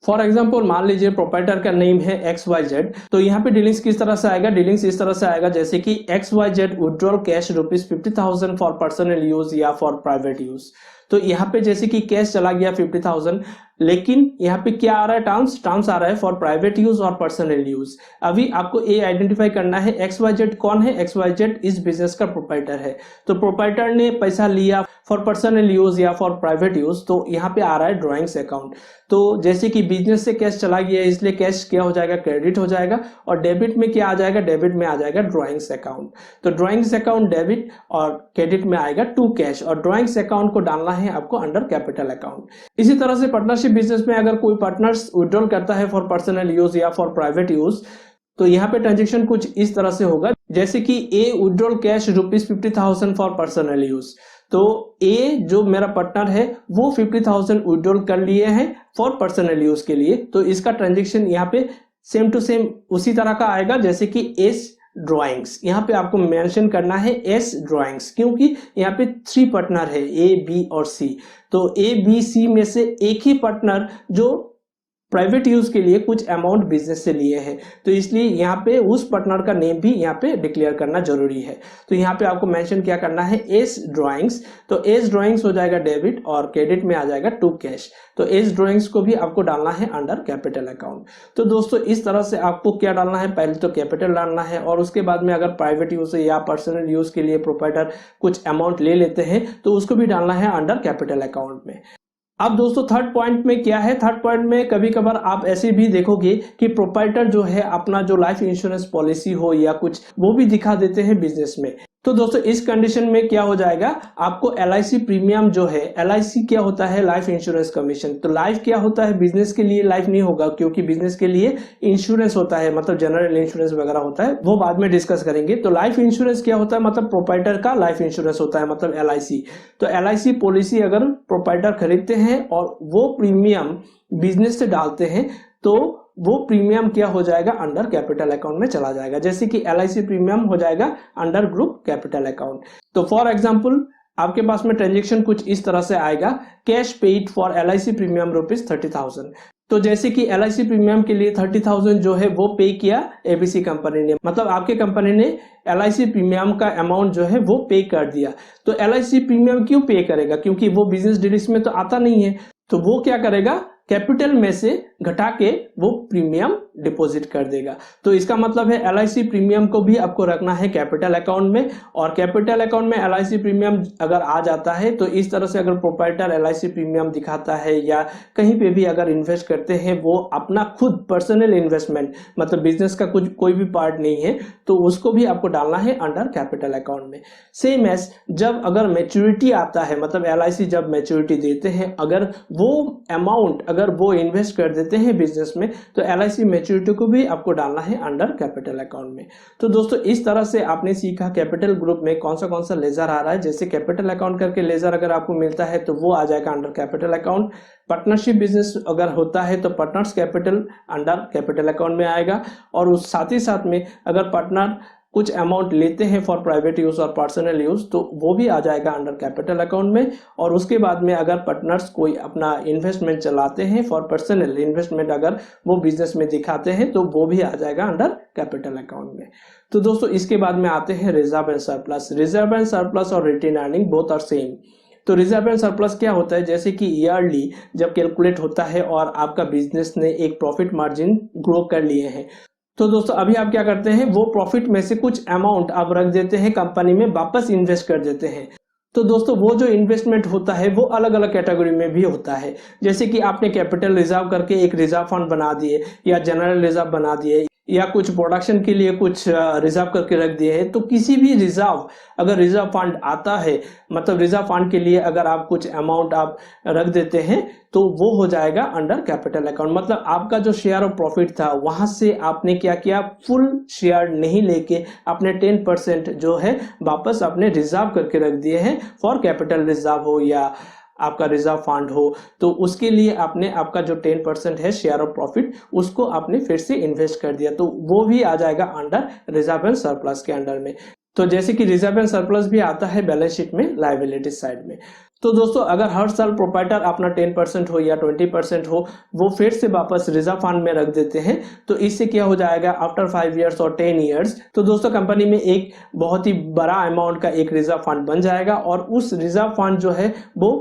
Speaker 1: For example मान लीजिए प्रोप्राइटर का नेम है XYZ, तो यहाँ पे डीलिंग्स किस तरह से आएगा, डीलिंग्स इस तरह से आएगा जैसे कि XYZ withdrawal cash ₹50,000 for personal use या फॉर प्राइवेट यूज। तो यहाँ पे जैसे कि कैश चला गया 50,000, लेकिन यहाँ पे क्या आ रहा है, टर्म्स आ रहा है फॉर प्राइवेट यूज और पर्सनल यूज। अभी आपको ये आइडेंटिफाई करना है XYZ कौन है, XYZ इस बिजनेस का प्रोप्राइटर है। तो प्रोप्राइटर ने पैसा लिया फॉर पर्सनल यूज या फॉर प्राइवेट यूज, तो यहाँ पे आ रहा है ड्राइंग्स अकाउंट। तो जैसे कि बिजनेस से कैश चला गया इसलिए कैश क्या हो जाएगा, क्रेडिट हो जाएगा, और डेबिट में क्या आ जाएगा, डेबिट में आ जाएगा ड्राइंग्स अकाउंट। तो ड्राइंग्स अकाउंट डेबिट और क्रेडिट में आएगा टू कैश, और ड्राइंग्स अकाउंट को डालना है आपको अंडर कैपिटल अकाउंट। इसी तरह से पार्टनरशिप बिजनेस में अगर कोई पार्टनर्स विड्रॉल करता है फॉर पर्सनल यूज या फॉर प्राइवेट यूज, तो यहाँ पे ट्रांजेक्शन कुछ इस तरह से होगा जैसे कि a withdrawal cash ₹50,000 for personal use. तो ए जो मेरा पार्टनर है वो 50,000 विड्रॉल कर लिए हैं फॉर पर्सनल यूज के लिए। तो इसका ट्रांजेक्शन यहाँ पे सेम टू सेम उसी तरह का आएगा जैसे कि एस ड्राइंग्स। यहाँ पे आपको मेंशन करना है एस ड्राइंग्स, क्योंकि यहाँ पे 3 पार्टनर है A, B और C। तो A, B, C में से एक ही पार्टनर जो प्राइवेट यूज के लिए कुछ अमाउंट बिजनेस से लिए हैं, तो इसलिए यहाँ पे उस पार्टनर का नेम भी यहाँ पे डिक्लेयर करना जरूरी है। तो यहाँ पे आपको मेंशन क्या करना है, एस ड्राइंग्स। तो एस ड्राइंग्स हो जाएगा डेबिट और क्रेडिट में आ जाएगा टू कैश। तो एस ड्राइंग्स को भी आपको डालना है अंडर कैपिटल अकाउंट। तो दोस्तों इस तरह से आपको क्या डालना है, पहले तो कैपिटल डालना है और उसके बाद में अगर प्राइवेट यूज या पर्सनल यूज के लिए प्रोप्राइटर कुछ अमाउंट ले लेते हैं तो उसको भी डालना है अंडर कैपिटल अकाउंट में। अब दोस्तों थर्ड पॉइंट में क्या है, थर्ड पॉइंट में कभी कभार आप ऐसे भी देखोगे कि प्रोप्राइटर जो है अपना जो लाइफ इंश्योरेंस पॉलिसी हो या कुछ वो भी दिखा देते हैं बिजनेस में। तो दोस्तों इस कंडीशन में क्या हो जाएगा, आपको LIC प्रीमियम जो है, LIC क्या होता है, लाइफ इंश्योरेंस कमीशन। तो लाइफ क्या होता है, बिजनेस के लिए लाइफ नहीं होगा क्योंकि बिजनेस के लिए इंश्योरेंस होता है, मतलब जनरल इंश्योरेंस वगैरह होता है, वो बाद में डिस्कस करेंगे। तो लाइफ इंश्योरेंस क्या होता है, मतलब प्रोप्राइटर का लाइफ इंश्योरेंस होता है, मतलब LIC। तो LIC पॉलिसी अगर प्रोप्राइटर खरीदते हैं और वो प्रीमियम बिजनेस से डालते हैं तो वो प्रीमियम क्या हो जाएगा, अंडर कैपिटल अकाउंट में चला जाएगा। जैसे कि LIC प्रीमियम हो जाएगा अंडर ग्रुप कैपिटल अकाउंट। तो फॉर एग्जांपल आपके पास में ट्रांजेक्शन कुछ इस तरह से आएगा, cash paid for LIC premium ₹30,000। तो जैसे कि LIC प्रीमियम के लिए 30,000 जो है वो पे किया ABC कंपनी ने, मतलब आपके कंपनी ने LIC प्रीमियम का अमाउंट जो है वो पे कर दिया। तो LIC प्रीमियम क्यों पे करेगा, क्योंकि वो बिजनेस डील्स में तो आता नहीं है। तो वो क्या करेगा, कैपिटल में से घटा के वो प्रीमियम डिपॉजिट कर देगा। तो इसका मतलब है LIC प्रीमियम को भी आपको रखना है कैपिटल अकाउंट में, और कैपिटल अकाउंट में LIC प्रीमियम अगर आ जाता है तो इस तरह से अगर प्रोप्राइटर LIC प्रीमियम दिखाता है या कहीं पे भी अगर इन्वेस्ट करते हैं, वो अपना खुद पर्सनल इन्वेस्टमेंट, मतलब बिजनेस का कुछ कोई भी पार्ट नहीं है, तो उसको भी आपको डालना है अंडर कैपिटल अकाउंट में। सेम एज जब अगर मैच्योरिटी आता है, मतलब LIC जब मैच्योरिटी देते हैं, अगर वो अमाउंट अगर वो इन्वेस्ट कर देते हैं बिजनेस में, तो LIC मैच्योरिटी को भी आपको डालना है अंडर कैपिटल अकाउंट में। तो दोस्तों इस तरह से आपने सीखा कैपिटल ग्रुप में कौन सा लेजर आ रहा है। जैसे कैपिटल अकाउंट करके लेजर अगर आपको मिलता है तो वो आ जाएगा under capital account. Partnership business अगर होता है तो partners capital under capital account में आएगा, और उस साथ ही साथ में अगर पार्टनर कुछ अमाउंट लेते हैं फॉर प्राइवेट यूज और पर्सनल यूज तो वो भी आ जाएगा अंडर कैपिटल अकाउंट में। और उसके बाद में अगर पार्टनर्स कोई अपना इन्वेस्टमेंट चलाते हैं फॉर पर्सनल इन्वेस्टमेंट, अगर वो बिजनेस में दिखाते हैं तो वो भी आ जाएगा अंडर कैपिटल अकाउंट में। तो दोस्तों इसके बाद में आते हैं reserve and surplus. Reserve and surplus और retain earning both are same. तो रिजर्व एंड सरप्लस क्या होता है, जैसे कि ईयरली जब कैलकुलेट होता है और आपका बिजनेस ने एक प्रॉफिट मार्जिन ग्रो कर लिए हैं, तो दोस्तों अभी आप क्या करते हैं, वो प्रॉफिट में से कुछ अमाउंट आप रख देते हैं कंपनी में, वापस इन्वेस्ट कर देते हैं। तो दोस्तों वो जो इन्वेस्टमेंट होता है वो अलग अलग कैटेगरी में भी होता है। जैसे कि आपने कैपिटल रिजर्व करके एक रिजर्व फंड बना दिए, या जनरल रिजर्व बना दिए, या कुछ प्रोडक्शन के लिए कुछ रिजर्व करके रख दिए हैं। तो किसी भी रिजर्व अगर रिजर्व फंड आता है, मतलब रिजर्व फंड के लिए अगर आप कुछ अमाउंट आप रख देते हैं तो वो हो जाएगा अंडर कैपिटल अकाउंट। मतलब आपका जो शेयर ऑफ प्रॉफिट था वहां से आपने क्या किया, फुल शेयर नहीं लेके अपने 10% जो है वापस अपने रिजर्व करके रख दिए हैं, फॉर कैपिटल रिजर्व हो या आपका रिजर्व फंड हो। तो उसके लिए आपने आपका जो 10% है शेयर ऑफ प्रॉफिट उसको आपने फिर से इन्वेस्ट कर दिया, तो वो भी आ जाएगा अंडर रिजर्व एंड सरप्लस के अंडर में। तो जैसे कि रिजर्व एंड सरप्लस भी आता है बैलेंस शीट में लायबिलिटी साइड में। तो दोस्तों अगर हर साल प्रोप्राइटर अपना 10% हो या 20% हो वो फिर से वापस रिजर्व फंड में रख देते हैं, तो इससे क्या हो जाएगा, आफ्टर 5 इयर्स और 10 इयर्स तो दोस्तों कंपनी में एक बहुत ही बड़ा अमाउंट का एक रिजर्व फंड बन जाएगा, और उस रिजर्व फंड जो है वो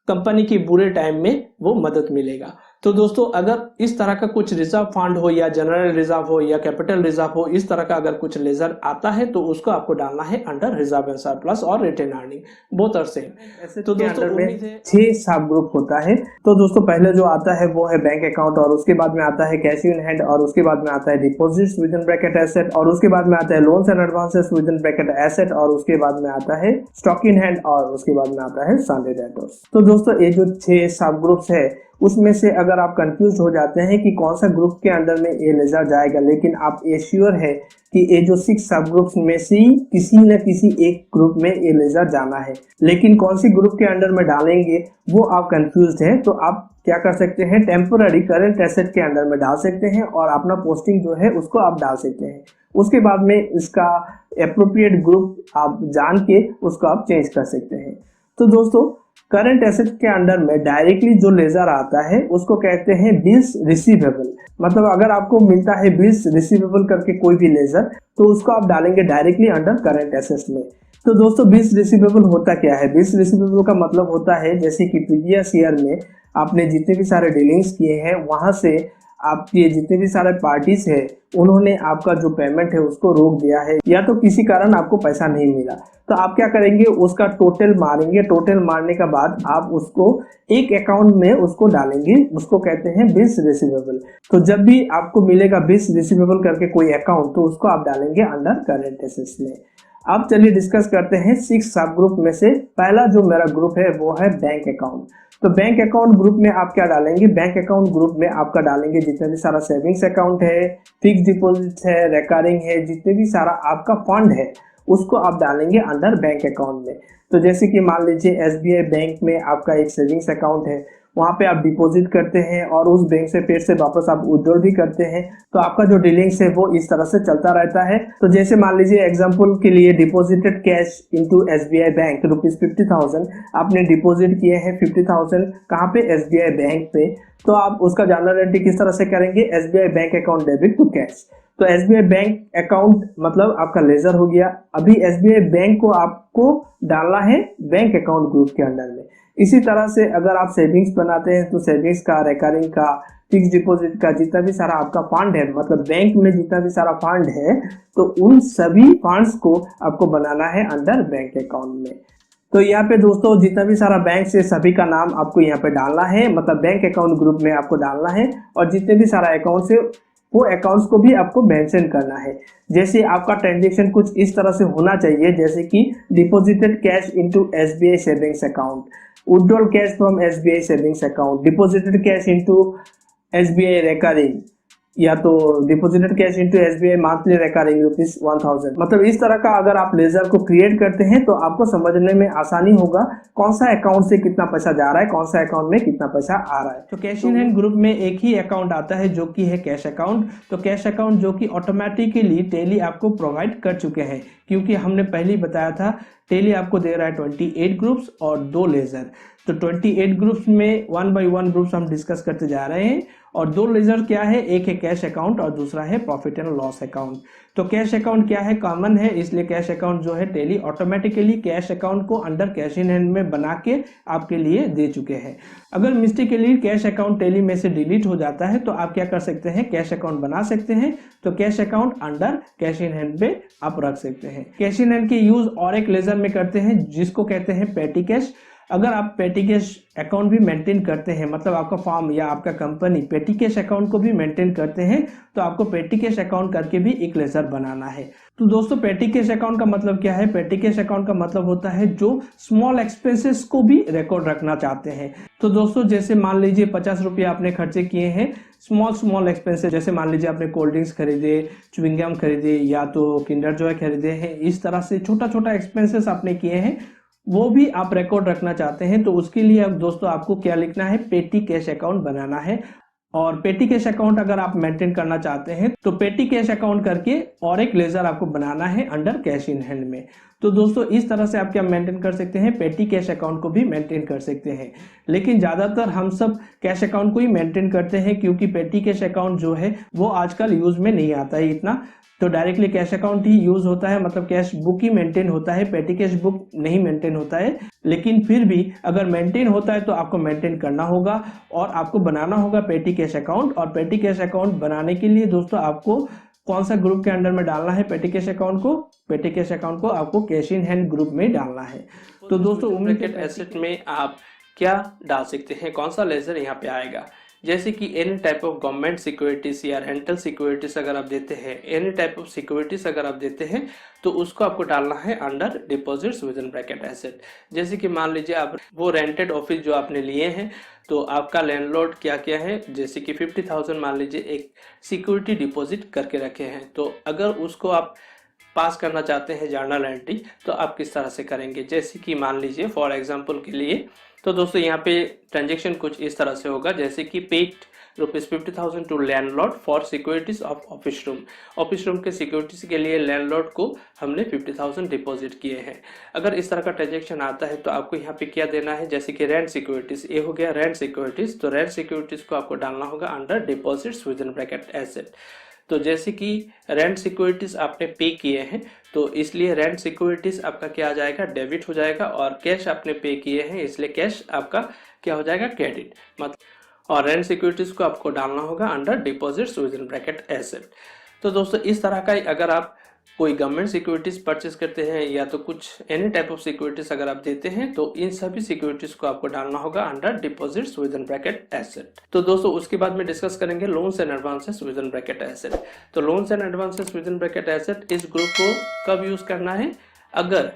Speaker 1: कंपनी के बुरे टाइम में वो मदद मिलेगा। तो दोस्तों अगर इस तरह का कुछ रिजर्व फंड हो या जनरल रिजर्व हो या कैपिटल रिजर्व हो, इस तरह का अगर कुछ लेजर आता है तो उसको आपको डालना है अंडर रिजर्व एंड सरप्लस और retain earning, both are same. तो दोस्तों में 6 सब ग्रुप होता है। तो दोस्तों पहले जो आता है वो है बैंक अकाउंट, और उसके बाद में आता है कैश इन हैंड, और उसके बाद में आता है deposits with in bracket asset, और उसके बाद में आता है loans and advances with in bracket asset, और उसके बाद में आता है स्टॉक इन हैंड, और उसके बाद में आता है सन्डे डेटर्स। तो दोस्तों ये जो 6 सब ग्रुप्स है उसमें से अगर आप कंफ्यूज हो जाते हैं कि कौन सा ग्रुप के अंडर में ये लेजर जाएगा, लेकिन आप ये श्योर है कि ये जो 6 सब ग्रुप्स में से किसी न किसी एक ग्रुप में ये लेजर जाना है, लेकिन कौन सी ग्रुप के अंडर में डालेंगे वो आप कंफ्यूज हैं, तो आप क्या कर सकते हैं, टेम्पोररी करंट एसेट के अंडर में डाल सकते हैं और अपना पोस्टिंग जो है उसको आप डाल सकते हैं। उसके बाद में इसका एप्रोप्रिएट ग्रुप आप जान के उसको आप चेंज कर सकते हैं। तो दोस्तों करंट एसेट के अंडर में डायरेक्टली जो लेजर आता है उसको कहते हैं बिल्स रिसीवेबल। मतलब अगर आपको मिलता है बिल्स रिसीवेबल करके कोई भी लेजर, तो उसको आप डालेंगे डायरेक्टली अंडर करंट एसेट्स में। तो दोस्तों बिल्स रिसीवेबल होता क्या है? बिल्स रिसीवेबल का मतलब होता है जैसे कि प्रीवियस ईयर में आपने जितने भी सारे डीलिंग्स किए हैं वहां से आपके जितने भी सारे पार्टीज है उन्होंने आपका जो पेमेंट है उसको रोक दिया है, या तो किसी कारण आपको पैसा नहीं मिला, तो आप क्या करेंगे, उसका टोटल मारेंगे। टोटल मारने के बाद आप उसको एक अकाउंट में उसको डालेंगे, उसको कहते हैं बिल्स रिसीवेबल। तो जब भी आपको मिलेगा बिल्स रिसीवेबल करके कोई अकाउंट, तो उसको आप डालेंगे अंडर करंट एसेट्स में। अब चलिए डिस्कस करते हैं 6 सब ग्रुप में से पहला जो मेरा ग्रुप है वो है बैंक अकाउंट। तो बैंक अकाउंट ग्रुप में आप क्या डालेंगे? बैंक अकाउंट ग्रुप में आपका डालेंगे जितने भी सारा सेविंग्स अकाउंट है, फिक्स डिपॉजिट है, रिकरिंग है, जितने भी सारा आपका फंड है उसको आप डालेंगे अंडर बैंक अकाउंट में। तो जैसे कि मान लीजिए एसबीआई बैंक में आपका एक सेविंग्स अकाउंट है, वहां पे आप डिपॉजिट करते हैं और उस बैंक से फिर से वापस आप विड्रॉल भी करते हैं, तो आपका जो डीलिंग्स है वो इस तरह से चलता रहता है। तो जैसे मान लीजिए एग्जांपल के लिए deposited cash into SBI bank ₹50,000 आपने डिपॉजिट किए हैं 50,000 कहाँ पे? एसबीआई बैंक पे। तो आप उसका जर्नल एंट्री किस तरह से करेंगे? SBI bank account debit to cash. तो एसबीआई बैंक अकाउंट मतलब आपका लेजर हो गया। अभी एसबीआई बैंक को आपको डालना है बैंक अकाउंट ग्रुप के अंडर में। इसी तरह से अगर आप सेविंग्स बनाते हैं तो सेविंग्स का, रिकरिंग का, फिक्स डिपॉजिट का, जितना भी सारा आपका फंड है, मतलब बैंक में जितना भी सारा फंड है, तो उन सभी फंड्स को आपको बनाना है अंडर बैंक अकाउंट में। तो यहाँ पे दोस्तों जितना भी सारा बैंक से सभी का नाम आपको यहाँ पे डालना है, मतलब बैंक अकाउंट ग्रुप में आपको डालना है, और जितने भी सारा अकाउंट है वो अकाउंट्स को भी आपको मेंशन करना है। जैसे आपका ट्रांजेक्शन कुछ इस तरह से होना चाहिए, जैसे कि deposited cash into SBI savings account, withdrawal cash from SBI savings account, deposited cash into SBI recurring, या तो deposited cash into SBI monthly recurring ₹1000। मतलब इस तरह का अगर आप लेजर को क्रिएट करते हैं तो आपको समझने में आसानी होगा कौन सा अकाउंट से कितना पैसा जा रहा है, कौन सा अकाउंट में कितना पैसा आ रहा है। तो कैश इन हैंड ग्रुप में एक ही अकाउंट आता है जो कि है कैश अकाउंट। तो कैश अकाउंट जो कि ऑटोमेटिकली टेली आपको प्रोवाइड कर चुके हैं, क्योंकि हमने पहले ही बताया था टेली आपको दे रहा है 28 ग्रुप्स और 2 लेजर। तो 28 ग्रुप्स में 1 बाय 1 ग्रुप्स हम डिस्कस करते जा रहे हैं, और 2 लेजर क्या है, एक है कैश अकाउंट और दूसरा है प्रॉफिट एंड लॉस अकाउंट। तो कैश अकाउंट क्या है, कॉमन है, इसलिए कैश अकाउंट जो है टेली ऑटोमेटिकली कैश अकाउंट को अंडर कैश इन हैंड में बना के आपके लिए दे चुके हैं। अगर मिस्टेकली कैश अकाउंट टेली में से डिलीट हो जाता है तो आप क्या कर सकते हैं, कैश अकाउंट बना सकते हैं। तो cash account under cash in hand पे आप रख सकते हैं। कैश इन हैंड के यूज और एक लेजर में करते हैं जिसको कहते हैं पेटी कैश। अगर आप पेटी कैश अकाउंट भी मेंटेन करते हैं, मतलब आपका फॉर्म या आपका कंपनी पेटी कैश अकाउंट को भी मेंटेन करते हैं, तो आपको पेटी कैश अकाउंट करके भी एक लेजर बनाना है। तो दोस्तों पेटी कैश अकाउंट का मतलब क्या है? पेटी कैश अकाउंट का मतलब होता है जो स्मॉल एक्सपेंसेस को भी रिकॉर्ड रखना चाहते हैं। तो दोस्तों जैसे मान लीजिए 50 रुपये आपने खर्चे किए हैं स्मॉल एक्सपेंसेस, जैसे मान लीजिए आपने कोल्ड ड्रिंक्स खरीदे, च्युइंगम खरीदे, या तो किंडर जॉय खरीदे हैं, इस तरह से छोटा छोटा एक्सपेंसेस आपने किए हैं, वो भी आप रिकॉर्ड रखना चाहते हैं। तो उसके लिए अब दोस्तों आपको क्या लिखना है, पेटी कैश अकाउंट बनाना है। और पेटी कैश अकाउंट अगर आप मेंटेन करना चाहते हैं तो पेटी कैश अकाउंट करके और एक लेजर आपको बनाना है अंडर कैश इन हैंड में। तो दोस्तों इस तरह से आप क्या मेंटेन कर सकते हैं, पेटी कैश अकाउंट को भी मेंटेन कर सकते हैं। लेकिन ज्यादातर हम सब कैश अकाउंट को ही मेंटेन करते हैं, क्योंकि पेटी कैश अकाउंट जो है वो आजकल यूज में नहीं आता है इतना। तो डायरेक्टली कैश अकाउंट ही यूज होता है, मतलब कैश बुक ही मेंटेन होता है, पेटी कैश बुक नहीं मेंटेन होता है। लेकिन फिर भी अगर मेंटेन होता है तो आपको मेंटेन करना होगा और आपको बनाना होगा पेटी कैश अकाउंट। और पेटी कैश अकाउंट बनाने के लिए दोस्तों आपको कौन सा ग्रुप के अंडर में डालना है पेटी कैश अकाउंट को? पेटी कैश अकाउंट को आपको कैश इन हैंड ग्रुप में डालना है। तो दोस्तों ब्रैकेट एसेट में आप क्या डाल सकते हैं, कौन सा लेजर यहाँ पे आएगा? जैसे कि any type of government securities या रेंटल सिक्योरिटीज अगर आप देते हैं, एनी टाइप ऑफ सिक्योरिटीज अगर आप देते हैं तो उसको आपको डालना है under deposits with in bracket asset. जैसे कि मान लीजिए आप वो रेंटेड ऑफिस जो आपने लिए हैं, तो आपका लैंडलॉर्ड क्या क्या है, जैसे कि 50,000 मान लीजिए एक सिक्योरिटी डिपॉजिट करके रखे हैं, तो अगर उसको आप पास करना चाहते हैं जर्नल एंट्री तो आप किस तरह से करेंगे? जैसे कि मान लीजिए फॉर एग्जांपल के लिए, तो दोस्तों यहाँ पे ट्रांजैक्शन कुछ इस तरह से होगा, जैसे कि paid ₹50,000 to landlord for securities of office room. Office room के सिक्योरिटीज के लिए लैंडलॉर्ड को हमने 50,000 डिपॉजिट किए हैं। अगर इस तरह का ट्रांजेक्शन आता है तो आपको यहाँ पे क्या देना है, जैसे कि रेंट सिक्योरिटीज, ये हो गया रेंट सिक्योरिटीज, तो रेंट सिक्योरिटीज को आपको डालना होगा under deposits with in bracket asset. तो जैसे कि रेंट सिक्योरिटीज आपने पे किए हैं तो इसलिए रेंट सिक्योरिटीज आपका क्या आ जाएगा, डेबिट हो जाएगा, और कैश आपने पे किए हैं इसलिए कैश आपका क्या हो जाएगा, क्रेडिट। मतलब और रेंट सिक्योरिटीज को आपको डालना होगा under deposits with in bracket asset. तो दोस्तों इस तरह का अगर आप कोई गवर्नमेंट सिक्योरिटीज परचेस करते हैं या तो कुछ एनी टाइप ऑफ सिक्योरिटीज अगर आप देते हैं तो इन सभी सिक्योरिटीज को आपको डालना होगा under deposits with in bracket asset. तो दोस्तों उसके बाद में डिस्कस करेंगे loans and advances with in bracket asset. तो loans and advances with in bracket asset इस ग्रुप को कब यूज करना है, अगर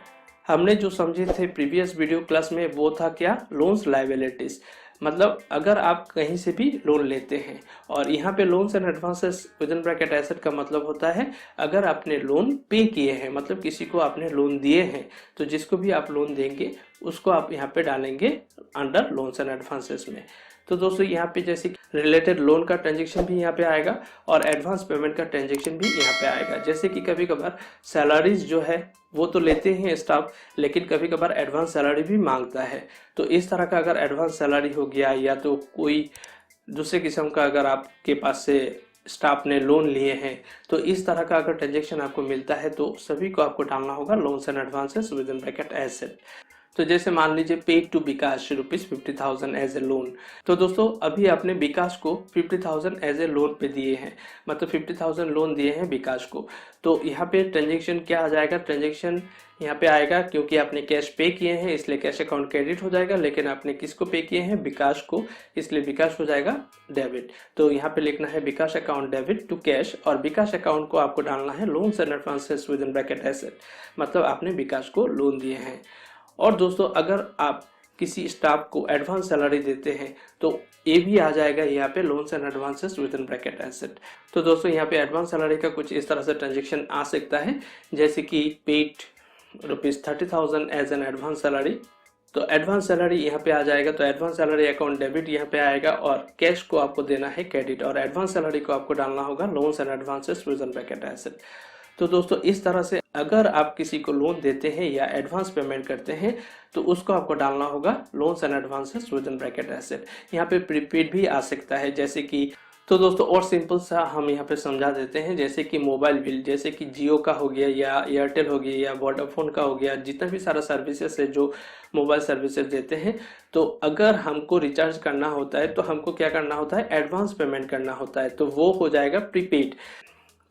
Speaker 1: हमने जो समझे थे प्रीवियस वीडियो क्लास में वो था क्या, लोन्स लायबिलिटीज। मतलब अगर आप कहीं से भी लोन लेते हैं, और यहाँ पे loans and advances with in bracket asset का मतलब होता है अगर आपने लोन पे किए हैं, मतलब किसी को आपने लोन दिए हैं, तो जिसको भी आप लोन देंगे उसको आप यहाँ पे डालेंगे अंडर लोन्स एंड एडवांसेस में। तो दोस्तों यहाँ पे जैसे रिलेटेड लोन का ट्रांजेक्शन भी यहाँ पे आएगा और एडवांस पेमेंट का ट्रांजेक्शन भी यहाँ पे आएगा। जैसे कि कभी कभार सैलरीज जो है वो तो लेते हैं स्टाफ, लेकिन कभी कभार एडवांस सैलरी भी मांगता है। तो इस तरह का अगर एडवांस सैलरी हो गया या तो कोई दूसरे किस्म का अगर आपके पास से स्टाफ ने लोन लिए हैं, तो इस तरह का अगर ट्रांजेक्शन आपको मिलता है तो सभी को आपको डालना होगा loans and advances with in bracket asset. तो जैसे मान लीजिए paid to Vikas ₹50,000 as a loan. तो दोस्तों अभी आपने विकास को 50,000 एज ए लोन पे दिए हैं, मतलब 50,000 लोन दिए हैं विकास को। तो यहाँ पे ट्रांजेक्शन क्या आ जाएगा, ट्रांजेक्शन यहाँ पे आएगा क्योंकि आपने कैश पे किए हैं इसलिए कैश अकाउंट क्रेडिट हो जाएगा, लेकिन आपने किसको पे किए हैं, विकास को, इसलिए विकास हो जाएगा डेबिट। तो यहाँ पे लिखना है विकास अकाउंट डेबिट टू कैश, और विकास अकाउंट को आपको डालना है loans and advances with in bracket asset, मतलब आपने विकास को लोन दिए हैं। और दोस्तों अगर आप किसी स्टाफ को एडवांस सैलरी देते हैं तो ये भी आ जाएगा यहाँ पे loans and advances with in bracket asset. तो दोस्तों यहाँ पे एडवांस सैलरी का कुछ इस तरह से ट्रांजेक्शन आ सकता है, जैसे कि paid ₹30,000 as an advance salary. तो एडवांस सैलरी यहाँ पे आ जाएगा, तो एडवांस सैलरी अकाउंट डेबिट यहाँ पे आएगा और कैश को आपको देना है क्रेडिट, और एडवांस सैलरी को आपको डालना होगा loans and advances with in bracket asset. तो दोस्तों इस तरह से अगर आप किसी को लोन देते हैं या एडवांस पेमेंट करते हैं तो उसको आपको डालना होगा loans and advances with in bracket asset. यहाँ पे प्रीपेड भी आ सकता है, जैसे कि तो दोस्तों और सिंपल सा हम यहाँ पे समझा देते हैं, जैसे कि मोबाइल बिल, जैसे कि जियो का हो गया या एयरटेल हो गया या वोडाफोन का हो गया, जितना भी सारा सर्विसेज है जो मोबाइल सर्विसेज देते हैं, तो अगर हमको रिचार्ज करना होता है तो हमको क्या करना होता है, एडवांस पेमेंट करना होता है, तो वो हो जाएगा प्रीपेड।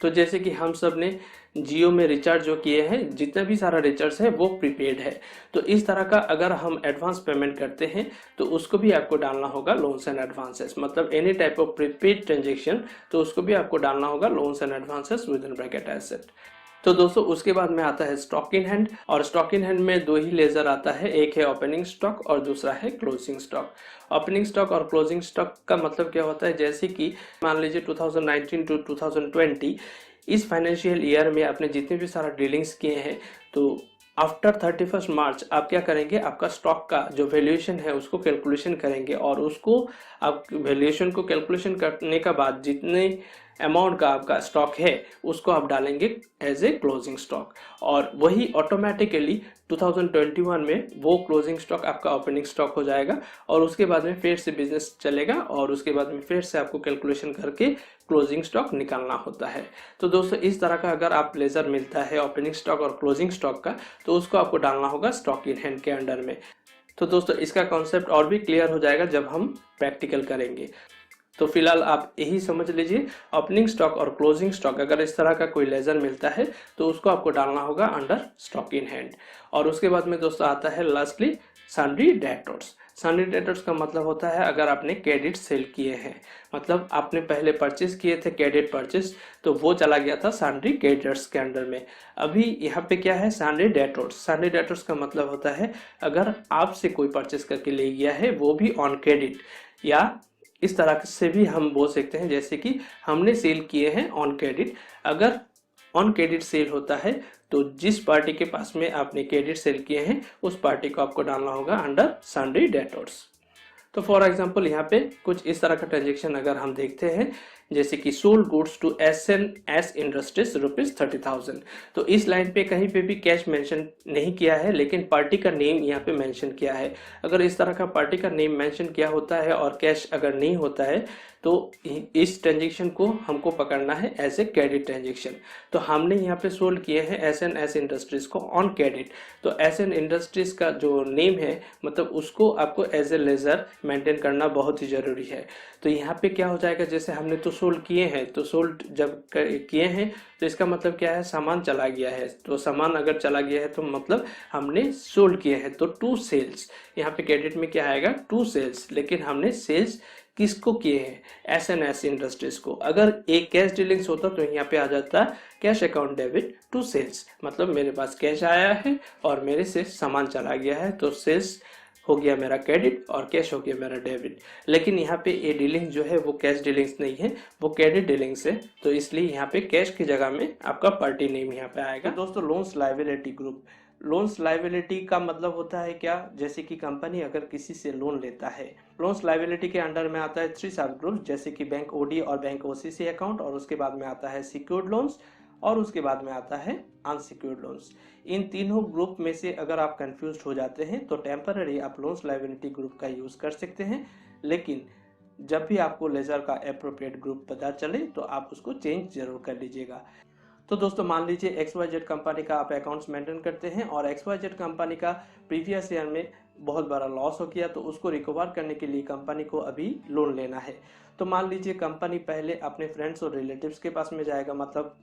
Speaker 1: तो जैसे कि हम सब ने जियो में रिचार्ज जो किए हैं, जितना भी सारा रिचार्ज है वो प्रीपेड है। तो इस तरह का अगर हम एडवांस पेमेंट करते हैं तो उसको भी आपको डालना होगा लोन्स एंड एडवांसेस, मतलब any type of prepaid transaction, तो उसको भी आपको डालना होगा loans and advances with in bracket asset. तो दोस्तों उसके बाद में आता है स्टॉक इन हैंड, और स्टॉक इन हैंड में दो ही लेजर आता है, एक है ओपनिंग स्टॉक और दूसरा है क्लोजिंग स्टॉक। ओपनिंग स्टॉक और क्लोजिंग स्टॉक का मतलब क्या होता है, जैसे कि मान लीजिए 2019 टू 2020 इस फाइनेंशियल ईयर में आपने जितने भी सारा डीलिंग्स किए हैं, तो आफ्टर 31 मार्च आप क्या करेंगे, आपका स्टॉक का जो वैल्यूएशन है उसको कैलकुलेशन करेंगे, और उसको आप वैल्यूएशन को कैलकुलेशन करने का बाद जितने अमाउंट का आपका स्टॉक है उसको आप डालेंगे एज ए क्लोजिंग स्टॉक, और वही ऑटोमेटिकली 2021 में वो क्लोजिंग स्टॉक आपका ओपनिंग स्टॉक हो जाएगा, और उसके बाद में फिर से बिजनेस चलेगा और उसके बाद में फिर से आपको कैलकुलेशन करके क्लोजिंग स्टॉक निकालना होता है। तो दोस्तों इस तरह का अगर आप लेजर मिलता है ओपनिंग स्टॉक और क्लोजिंग स्टॉक का, तो उसको आपको डालना होगा स्टॉक इन हैंड के अंडर में। तो दोस्तों इसका कॉन्सेप्ट और भी क्लियर हो जाएगा जब हम प्रैक्टिकल करेंगे। तो फिलहाल आप यही समझ लीजिए, ओपनिंग स्टॉक और क्लोजिंग स्टॉक अगर इस तरह का कोई लेजर मिलता है तो उसको आपको डालना होगा अंडर स्टॉक इन हैंड। और उसके बाद में दोस्तों आता है lastly sundry debtors. Sundry debtors का मतलब होता है अगर आपने क्रेडिट सेल किए हैं, मतलब आपने पहले परचेस किए थे क्रेडिट परचेस, तो वो चला गया था सन्ड्री क्रेडिटर्स के अंडर में। अभी यहाँ पे क्या है, सन्ड्री डेटर्स। सन्ड्री डेटर्स का मतलब होता है अगर आपसे कोई परचेस करके ले गया है वो भी ऑन क्रेडिट, या इस तरह से भी हम बोल सकते हैं जैसे कि हमने सेल किए हैं ऑन क्रेडिट। अगर ऑन क्रेडिट सेल होता है तो जिस पार्टी के पास में आपने क्रेडिट सेल किए हैं उस पार्टी को आपको डालना होगा अंडर सन्ड्री डेटर्स। तो फॉर एग्जांपल यहाँ पे कुछ इस तरह का ट्रांजेक्शन अगर हम देखते हैं, जैसे कि sold goods to S industries ₹30,000, तो इस लाइन पे कहीं पे भी कैश मेंशन नहीं किया है, लेकिन पार्टी का नेम यहाँ पे मेंशन किया है। अगर इस तरह का पार्टी का नेम मेंशन किया होता है और कैश अगर नहीं होता है तो इस ट्रांजेक्शन को हमको पकड़ना है एज ए क्रेडिट ट्रांजेक्शन। तो हमने यहाँ पे सोल्ड किए हैं एस इंडस्ट्रीज को ऑन क्रेडिट। तो एस इंडस्ट्रीज का जो नेम है मतलब उसको आपको एज ए लेजर मेंटेन करना बहुत ही जरूरी है। तो यहाँ पे क्या हो जाएगा, जैसे हमने तो सोल्ड किए हैं, तो सोल्ड जब किए हैं तो इसका मतलब क्या है, सामान चला गया है। तो सामान अगर चला गया है तो मतलब हमने सोल्ड किए हैं, तो टू सेल्स। यहाँ पे क्रेडिट में क्या आएगा, टू सेल्स, लेकिन हमने सेल्स किसको किए हैं, एस इंडस्ट्रीज को। अगर एक कैश डीलिंग्स होता तो यहाँ पे आ जाता cash account debit to sales, मतलब मेरे पास कैश आया है और मेरे से सामान चला गया है, तो सेल्स हो गया मेरा क्रेडिट और कैश हो गया मेरा डेबिट। लेकिन यहाँ पे ये डीलिंग जो है वो कैश डीलिंग्स नहीं है, वो क्रेडिट डीलिंग्स है। तो इसलिए यहाँ पे कैश की जगह में आपका पार्टी नेम यहाँ पे आएगा। दोस्तों, loans liability group, loans liability का मतलब होता है क्या, जैसे कि कंपनी अगर किसी से लोन लेता है, लोन्स लायबिलिटी के अंडर में आता है 3 सब ग्रुप, जैसे कि बैंक ओडी और बैंक ओसीसी अकाउंट, और उसके बाद में आता है सिक्योर्ड लोन्स, और उसके बाद में आता है अनसिक्योर्ड लोन्स। इन तीनों ग्रुप में से अगर आप कंफ्यूज हो जाते हैं तो टेम्पररी आप लोन्स लायबिलिटी ग्रुप का यूज कर सकते हैं, लेकिन जब भी आपको लेजर का एप्रोप्रिएट ग्रुप पता चले तो आप उसको चेंज जरूर कर लीजिएगा। तो दोस्तों, मान लीजिए XYZ कंपनी का आप अकाउंट्स मेंटेन करते हैं और XYZ कंपनी का प्रीवियस ईयर में बहुत बड़ा लॉस हो गया, तो उसको रिकवर करने के लिए कंपनी को अभी लोन लेना है। तो मान लीजिए कंपनी पहले अपने फ्रेंड्स और रिलेटिव्स के पास में जाएगा, मतलब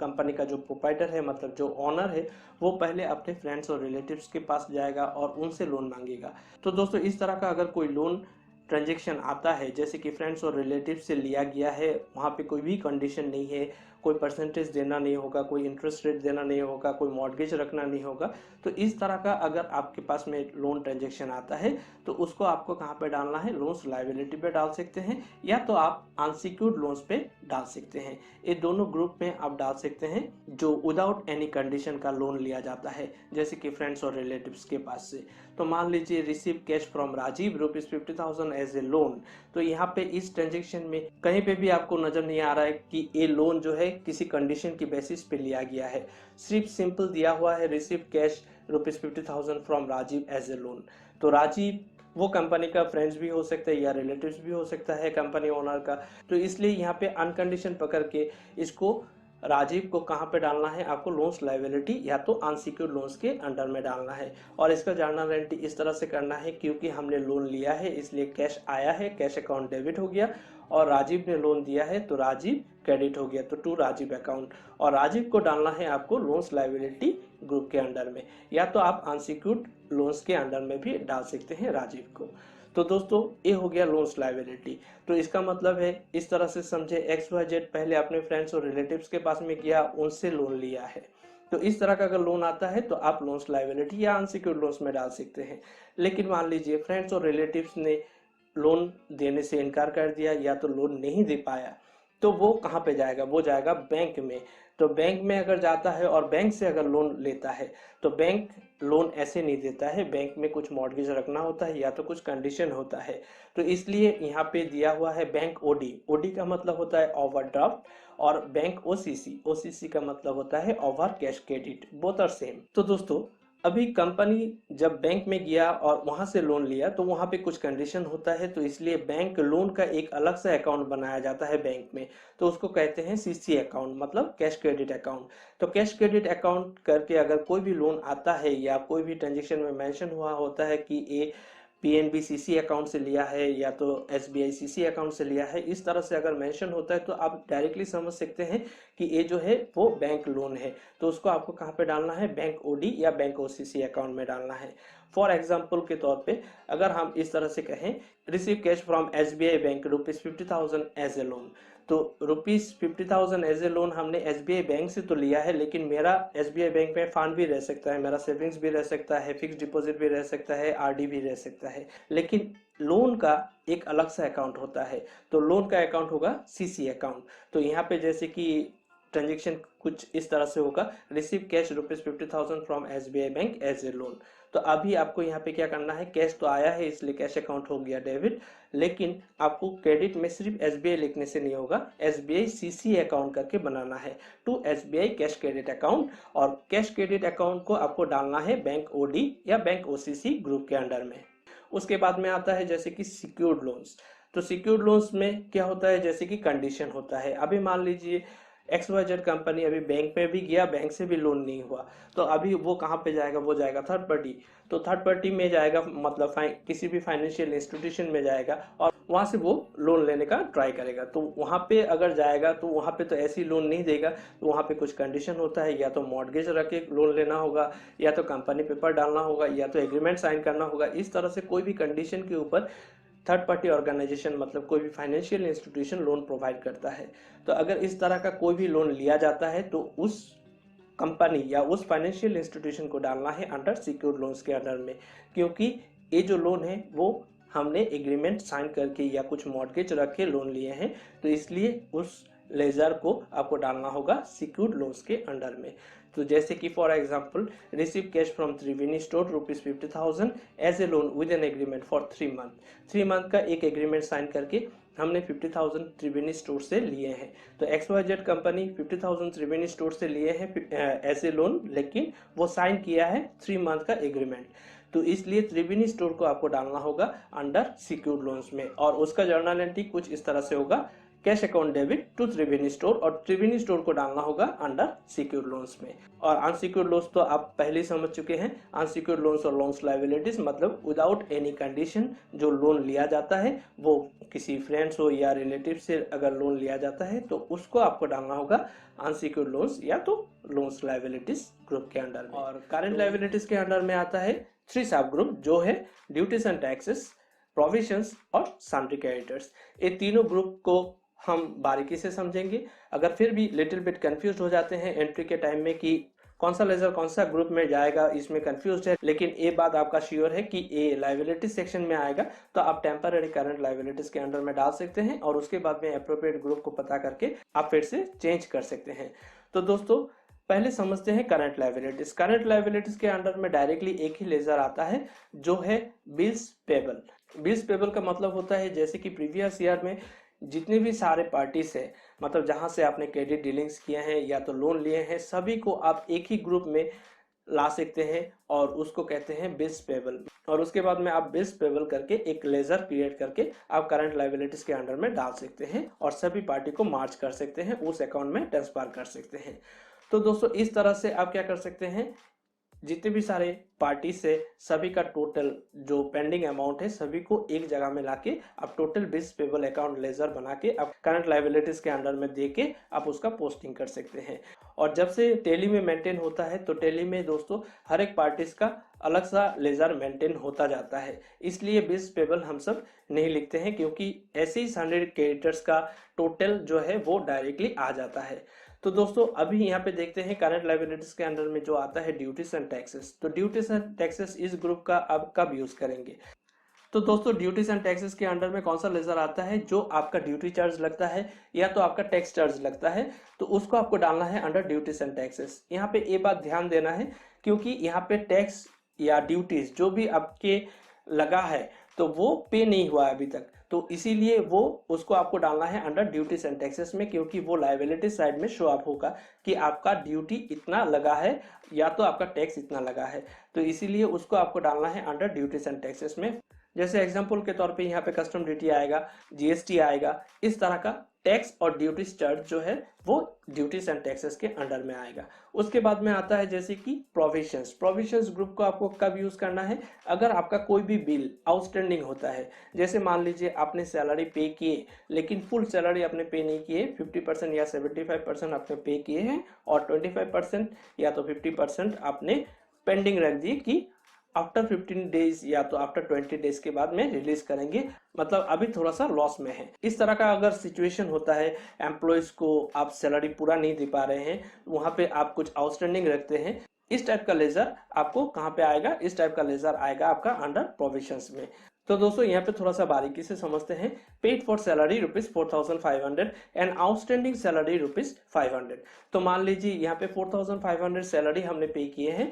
Speaker 1: कंपनी का जो प्रोप्राइटर है, मतलब जो ओनर है, वो पहले अपने फ्रेंड्स और रिलेटिव्स के पास जाएगा और उनसे लोन मांगेगा। तो दोस्तों, इस तरह का अगर कोई लोन ट्रांजेक्शन आता है, जैसे कि फ्रेंड्स और रिलेटिव से लिया गया है, वहाँ पे कोई भी कंडीशन नहीं है, कोई परसेंटेज देना नहीं होगा, कोई इंटरेस्ट रेट देना नहीं होगा, कोई मॉर्गेज रखना नहीं होगा, तो इस तरह का अगर आपके पास में लोन ट्रांजेक्शन आता है तो उसको आपको कहाँ पे डालना है, लोन्स लायबिलिटी पे डाल सकते हैं, या तो आप अनसिक्योर्ड लोन्स पे डाल सकते हैं। ये दोनों ग्रुप में आप डाल सकते हैं जो विदाउट एनी कंडीशन का लोन लिया जाता है, जैसे कि फ्रेंड्स और रिलेटिव्स के पास से। तो मान लीजिए receive cash from Rajiv ₹50,000 as a loan. तो यहाँ पे इस ट्रांजेक्शन में कहीं पे भी आपको नजर नहीं आ रहा है कि ये लोन जो है किसी कंडीशन की बेसिस पे लिया गया है, सिर्फ सिंपल दिया हुआ है receive cash ₹50,000 from Rajiv as A loan. तो राजीव वो कंपनी का फ्रेंड्स भी हो सकता है या रिलेटिव्स भी हो सकता है कंपनी ओनर का, तो इसलिए यहाँ पे अनकंडीशन पकड़ के इसको राजीव को कहाँ पे डालना है, आपको लोन्स लायबिलिटी या तो अनसिक्योर्ड लोन्स के अंडर में डालना है। और इसका जर्नल एंट्री इस तरह से करना है, क्योंकि हमने लोन लिया है इसलिए कैश आया है, कैश अकाउंट डेबिट हो गया, और राजीव ने लोन दिया है तो राजीव क्रेडिट हो गया, तो टू राजीव अकाउंट। और राजीव को डालना है आपको लोन्स लायबिलिटी ग्रुप के अंडर में, या तो आप अनसिक्योर्ड लोन्स के अंडर में भी डाल सकते हैं राजीव को। तो दोस्तों, ये हो गया लोन्स लायबिलिटी। तो इसका मतलब है, इस तरह से समझे, XYZ पहले अपने फ्रेंड्स और रिलेटिव्स के पास में गया, उनसे लोन लिया है। तो इस तरह का अगर लोन आता है तो आप लोन्स लायबिलिटी या अनसिक्योर्ड लोन्स में डाल सकते हैं। लेकिन मान लीजिए फ्रेंड्स और रिलेटिव्स ने लोन देने से इनकार कर दिया या तो लोन नहीं दे पाया, तो वो कहाँ पे जाएगा, वो जाएगा बैंक में। तो बैंक में अगर जाता है और बैंक से अगर लोन लेता है तो बैंक लोन ऐसे नहीं देता है, बैंक में कुछ मॉर्गेज रखना होता है या तो कुछ कंडीशन होता है। तो इसलिए यहाँ पे दिया हुआ है बैंक ओडी। ओडी का मतलब होता है ओवरड्राफ्ट, और बैंक ओसीसी, ओसीसी का मतलब होता है over cash credit, both are same. तो दोस्तों, अभी कंपनी जब बैंक में गया और वहां से लोन लिया तो वहां पे कुछ कंडीशन होता है, तो इसलिए बैंक लोन का एक अलग सा अकाउंट बनाया जाता है बैंक में, तो उसको कहते हैं सीसी अकाउंट, मतलब कैश क्रेडिट अकाउंट। तो कैश क्रेडिट अकाउंट करके अगर कोई भी लोन आता है या कोई भी ट्रांजेक्शन में मेंशन हुआ होता है कि ये PNB CC अकाउंट से लिया है या तो SBI CC अकाउंट से लिया है, इस तरह से अगर मेंशन होता है तो आप डायरेक्टली समझ सकते हैं कि ये जो है वो बैंक लोन है। तो उसको आपको कहाँ पे डालना है, बैंक ओडी या बैंक OCC अकाउंट में डालना है। फॉर एग्जाम्पल के तौर पे अगर हम इस तरह से कहें, receive cash from SBI bank ₹50,000 as a loan, तो ₹50,000 एज ए लोन हमने SBI बैंक से तो लिया है, लेकिन मेरा SBI बैंक में फंड भी रह सकता है, मेरा सेविंग्स भी रह सकता है, फिक्स डिपॉजिट भी रह सकता है, RD भी रह सकता है, लेकिन लोन का एक अलग सा अकाउंट होता है। तो लोन का अकाउंट होगा CC अकाउंट। तो यहाँ पे जैसे कि ट्रांजेक्शन कुछ इस तरह से होगा, receive cash ₹50,000 from SBI bank as A loan. तो अभी आपको यहाँ पे क्या करना है, कैश तो आया है इसलिए कैश अकाउंट हो गया डेबिट, लेकिन आपको क्रेडिट में सिर्फ SBI लिखने से नहीं होगा, SBI CC अकाउंट करके बनाना है to SBI cash credit account. और कैश क्रेडिट अकाउंट को आपको डालना है बैंक OD या बैंक OCC ग्रुप के अंडर में। उसके बाद में आता है जैसे कि सिक्योर्ड लोन्स। तो सिक्योर्ड लोन्स में क्या होता है, जैसे कि कंडीशन होता है। अभी मान लीजिए XYZ कंपनी अभी बैंक में भी गया, बैंक से भी लोन नहीं हुआ, तो अभी वो कहाँ पे जाएगा, वो जाएगा थर्ड पार्टी। तो थर्ड पार्टी में जाएगा, मतलब किसी भी फाइनेंशियल इंस्टीट्यूशन में जाएगा और वहां से वो लोन लेने का ट्राई करेगा। तो वहां पे अगर जाएगा तो वहां पे तो ऐसी लोन नहीं देगा, तो वहां पे कुछ कंडीशन होता है, या तो मॉर्गेज रख के लोन लेना होगा, या तो कंपनी पेपर डालना होगा, या तो एग्रीमेंट साइन करना होगा। इस तरह से कोई भी कंडीशन के ऊपर थर्ड पार्टी ऑर्गेनाइजेशन, मतलब कोई भी फाइनेंशियल इंस्टीट्यूशन लोन प्रोवाइड करता है। तो अगर इस तरह का कोई भी लोन लिया जाता है तो उस कंपनी या उस फाइनेंशियल इंस्टीट्यूशन को डालना है अंडर सिक्योर्ड लोन्स के अंडर में, क्योंकि ये जो लोन है वो हमने एग्रीमेंट साइन करके या कुछ मॉर्गेज रख के लोन लिए हैं, तो इसलिए उस लेजर को आपको डालना होगा सिक्योर्ड लोन्स के अंडर में। तो जैसे कि for example, receive cash from Triveni store ₹50,000 as a लोन with an agreement for 3 month. 3 month का एक एग्रीमेंट साइन करके हमने 50,000 त्रिवेणी स्टोर से लिए हैं। तो XYZ कंपनी 50,000 त्रिवेणी स्टोर से लिए हैं एज ए लोन, लेकिन वो साइन किया है 3 मंथ का एग्रीमेंट। तो इसलिए त्रिवेणी स्टोर को आपको डालना होगा अंडर सिक्योर्ड लोन्स में, और उसका जर्नल एंट्री कुछ इस तरह से होगा, cash account debit to Triveni store, और त्रिवेणी स्टोर को डालना होगा अंडर सिक्योर्ड लोन्स में। और अनसिक्योर्ड लोन्स तो आप पहले ही समझ चुके हैं। अनसिक्योर्ड लोन्स और लोन्स लायबिलिटीज मतलब विदाउट एनी कंडीशन जो लोन लिया जाता है, वो किसी फ्रेंड्स हो या रिलेटिव से अगर लोन लिया जाता है तो उसको आपको डालना होगा अनसिक्योर्ड लोन्स या तो लोन्स लायबिलिटीज ग्रुप के अंडर में। और करंट लायबिलिटीज के अंडर में आता है 3 सब ग्रुप, जो है ड्यूटीज एंड टैक्सेस, प्रोविजंस और सन्ड्री क्रेडिटर्स। ये तीनों ग्रुप को हम बारीकी से समझेंगे। अगर फिर भी लिटिल बिट कंफ्यूज हो जाते हैं एंट्री के टाइम में कि कौन सा लेजर कौन सा ग्रुप में जाएगा, इसमें कंफ्यूज है, लेकिन ये बात आपका श्योर है कि ये लायबिलिटी सेक्शन में आएगा, तो आप टेम्पररी करंट लायबिलिटीज के अंडर में डाल सकते हैं, और उसके बाद में अप्रोप्रिएट ग्रुप को पता करके आप फिर से चेंज कर सकते हैं। तो दोस्तों पहले समझते हैं करंट लायबिलिटीज। करंट लायबिलिटीज के अंडर में डायरेक्टली एक ही लेजर आता है, जो है बिल्स पेबल। बिल्स पेबल का मतलब होता है जैसे कि प्रीवियस ईयर में जितने भी सारे पार्टीज है, मतलब जहां से आपने क्रेडिट डीलिंग्स किए हैं या तो लोन लिए हैं, सभी को आप एक ही ग्रुप में ला सकते हैं और उसको कहते हैं बिल्स पेबल। और उसके बाद में आप बिल्स पेबल करके एक लेजर क्रिएट करके आप करंट लायबिलिटीज के अंडर में डाल सकते हैं और सभी पार्टी को मार्च कर सकते हैं, उस अकाउंट में ट्रांसफर कर सकते हैं। तो दोस्तों इस तरह से आप क्या कर सकते हैं, जितने भी सारे पार्टी से सभी का टोटल जो पेंडिंग अमाउंट है सभी को एक जगह में लाके आप total bills payable account laser बना के आप करंट लायबिलिटीज के अंडर में देके आप उसका पोस्टिंग कर सकते हैं। और जब से टेली में मेंटेन होता है तो टेली में दोस्तों हर एक पार्टीज का अलग सा लेजर मेंटेन होता जाता है, इसलिए बिल्स पेबल हम सब नहीं लिखते हैं, क्योंकि ऐसे ही 100 क्रेडिटर्स का टोटल जो है वो डायरेक्टली आ जाता है। तो दोस्तों अभी यहाँ पे देखते हैं करंट लायबिलिटीज के अंडर में जो आता है ड्यूटीज एंड टैक्सेस। तो ड्यूटीज एंड टैक्सेस इस ग्रुप का आप कब यूज करेंगे। तो दोस्तों ड्यूटीज एंड टैक्सेस के अंडर में कौन सा लेजर आता है, जो आपका ड्यूटी चार्ज लगता है या तो आपका टैक्स चार्ज लगता है, तो उसको आपको डालना है अंडर ड्यूटीज एंड टैक्सेस। यहाँ पे ये बात ध्यान देना है, क्योंकि यहाँ पे टैक्स या ड्यूटीज जो भी आपके लगा है तो वो पे नहीं हुआ है अभी तक, तो इसीलिए वो उसको आपको डालना है अंडर ड्यूटीज एंड टैक्सेस में, क्योंकि वो लायबिलिटी साइड में शो अप होगा कि आपका ड्यूटी इतना लगा है या तो आपका टैक्स इतना लगा है, तो इसीलिए उसको आपको डालना है अंडर ड्यूटीज एंड टैक्सेस में। जैसे एग्जांपल के तौर पे यहाँ पे कस्टम ड्यूटी आएगा, जीएसटी आएगा, इस तरह का टैक्स और ड्यूटीज चार्ज जो है वो ड्यूटीज एंड टैक्सेस के अंडर में आएगा। उसके बाद में आता है जैसे कि प्रोविजंस। प्रोविजंस ग्रुप को आपको कब यूज करना है, अगर आपका कोई भी बिल आउटस्टैंडिंग होता है, जैसे मान लीजिए आपने सैलरी पे किए लेकिन फुल सैलरी आपने पे नहीं किए, 50% या 75% आपने पे किए हैं और 25% या तो 50% आपने पेंडिंग रख दिए कि आफ्टर 15 डेज या तो आफ्टर 20 डेज के बाद में रिलीज करेंगे, मतलब अभी थोड़ा सा लॉस में है। इस तरह का अगर सिचुएशन होता है, एम्प्लॉयज को आप सैलरी पूरा नहीं दे पा रहे हैं, वहां पे आप कुछ आउटस्टैंडिंग रखते हैं, इस टाइप का लेजर आपको कहाँ पे आएगा, इस टाइप का लेजर आएगा आपका अंडर प्रोविजंस में। तो दोस्तों यहाँ पे थोड़ा सा बारीकी से समझते हैं। Paid for salary ₹4,500 and outstanding salary ₹500। तो मान लीजिए यहाँ पे 4,500 सैलरी हमने पे किए हैं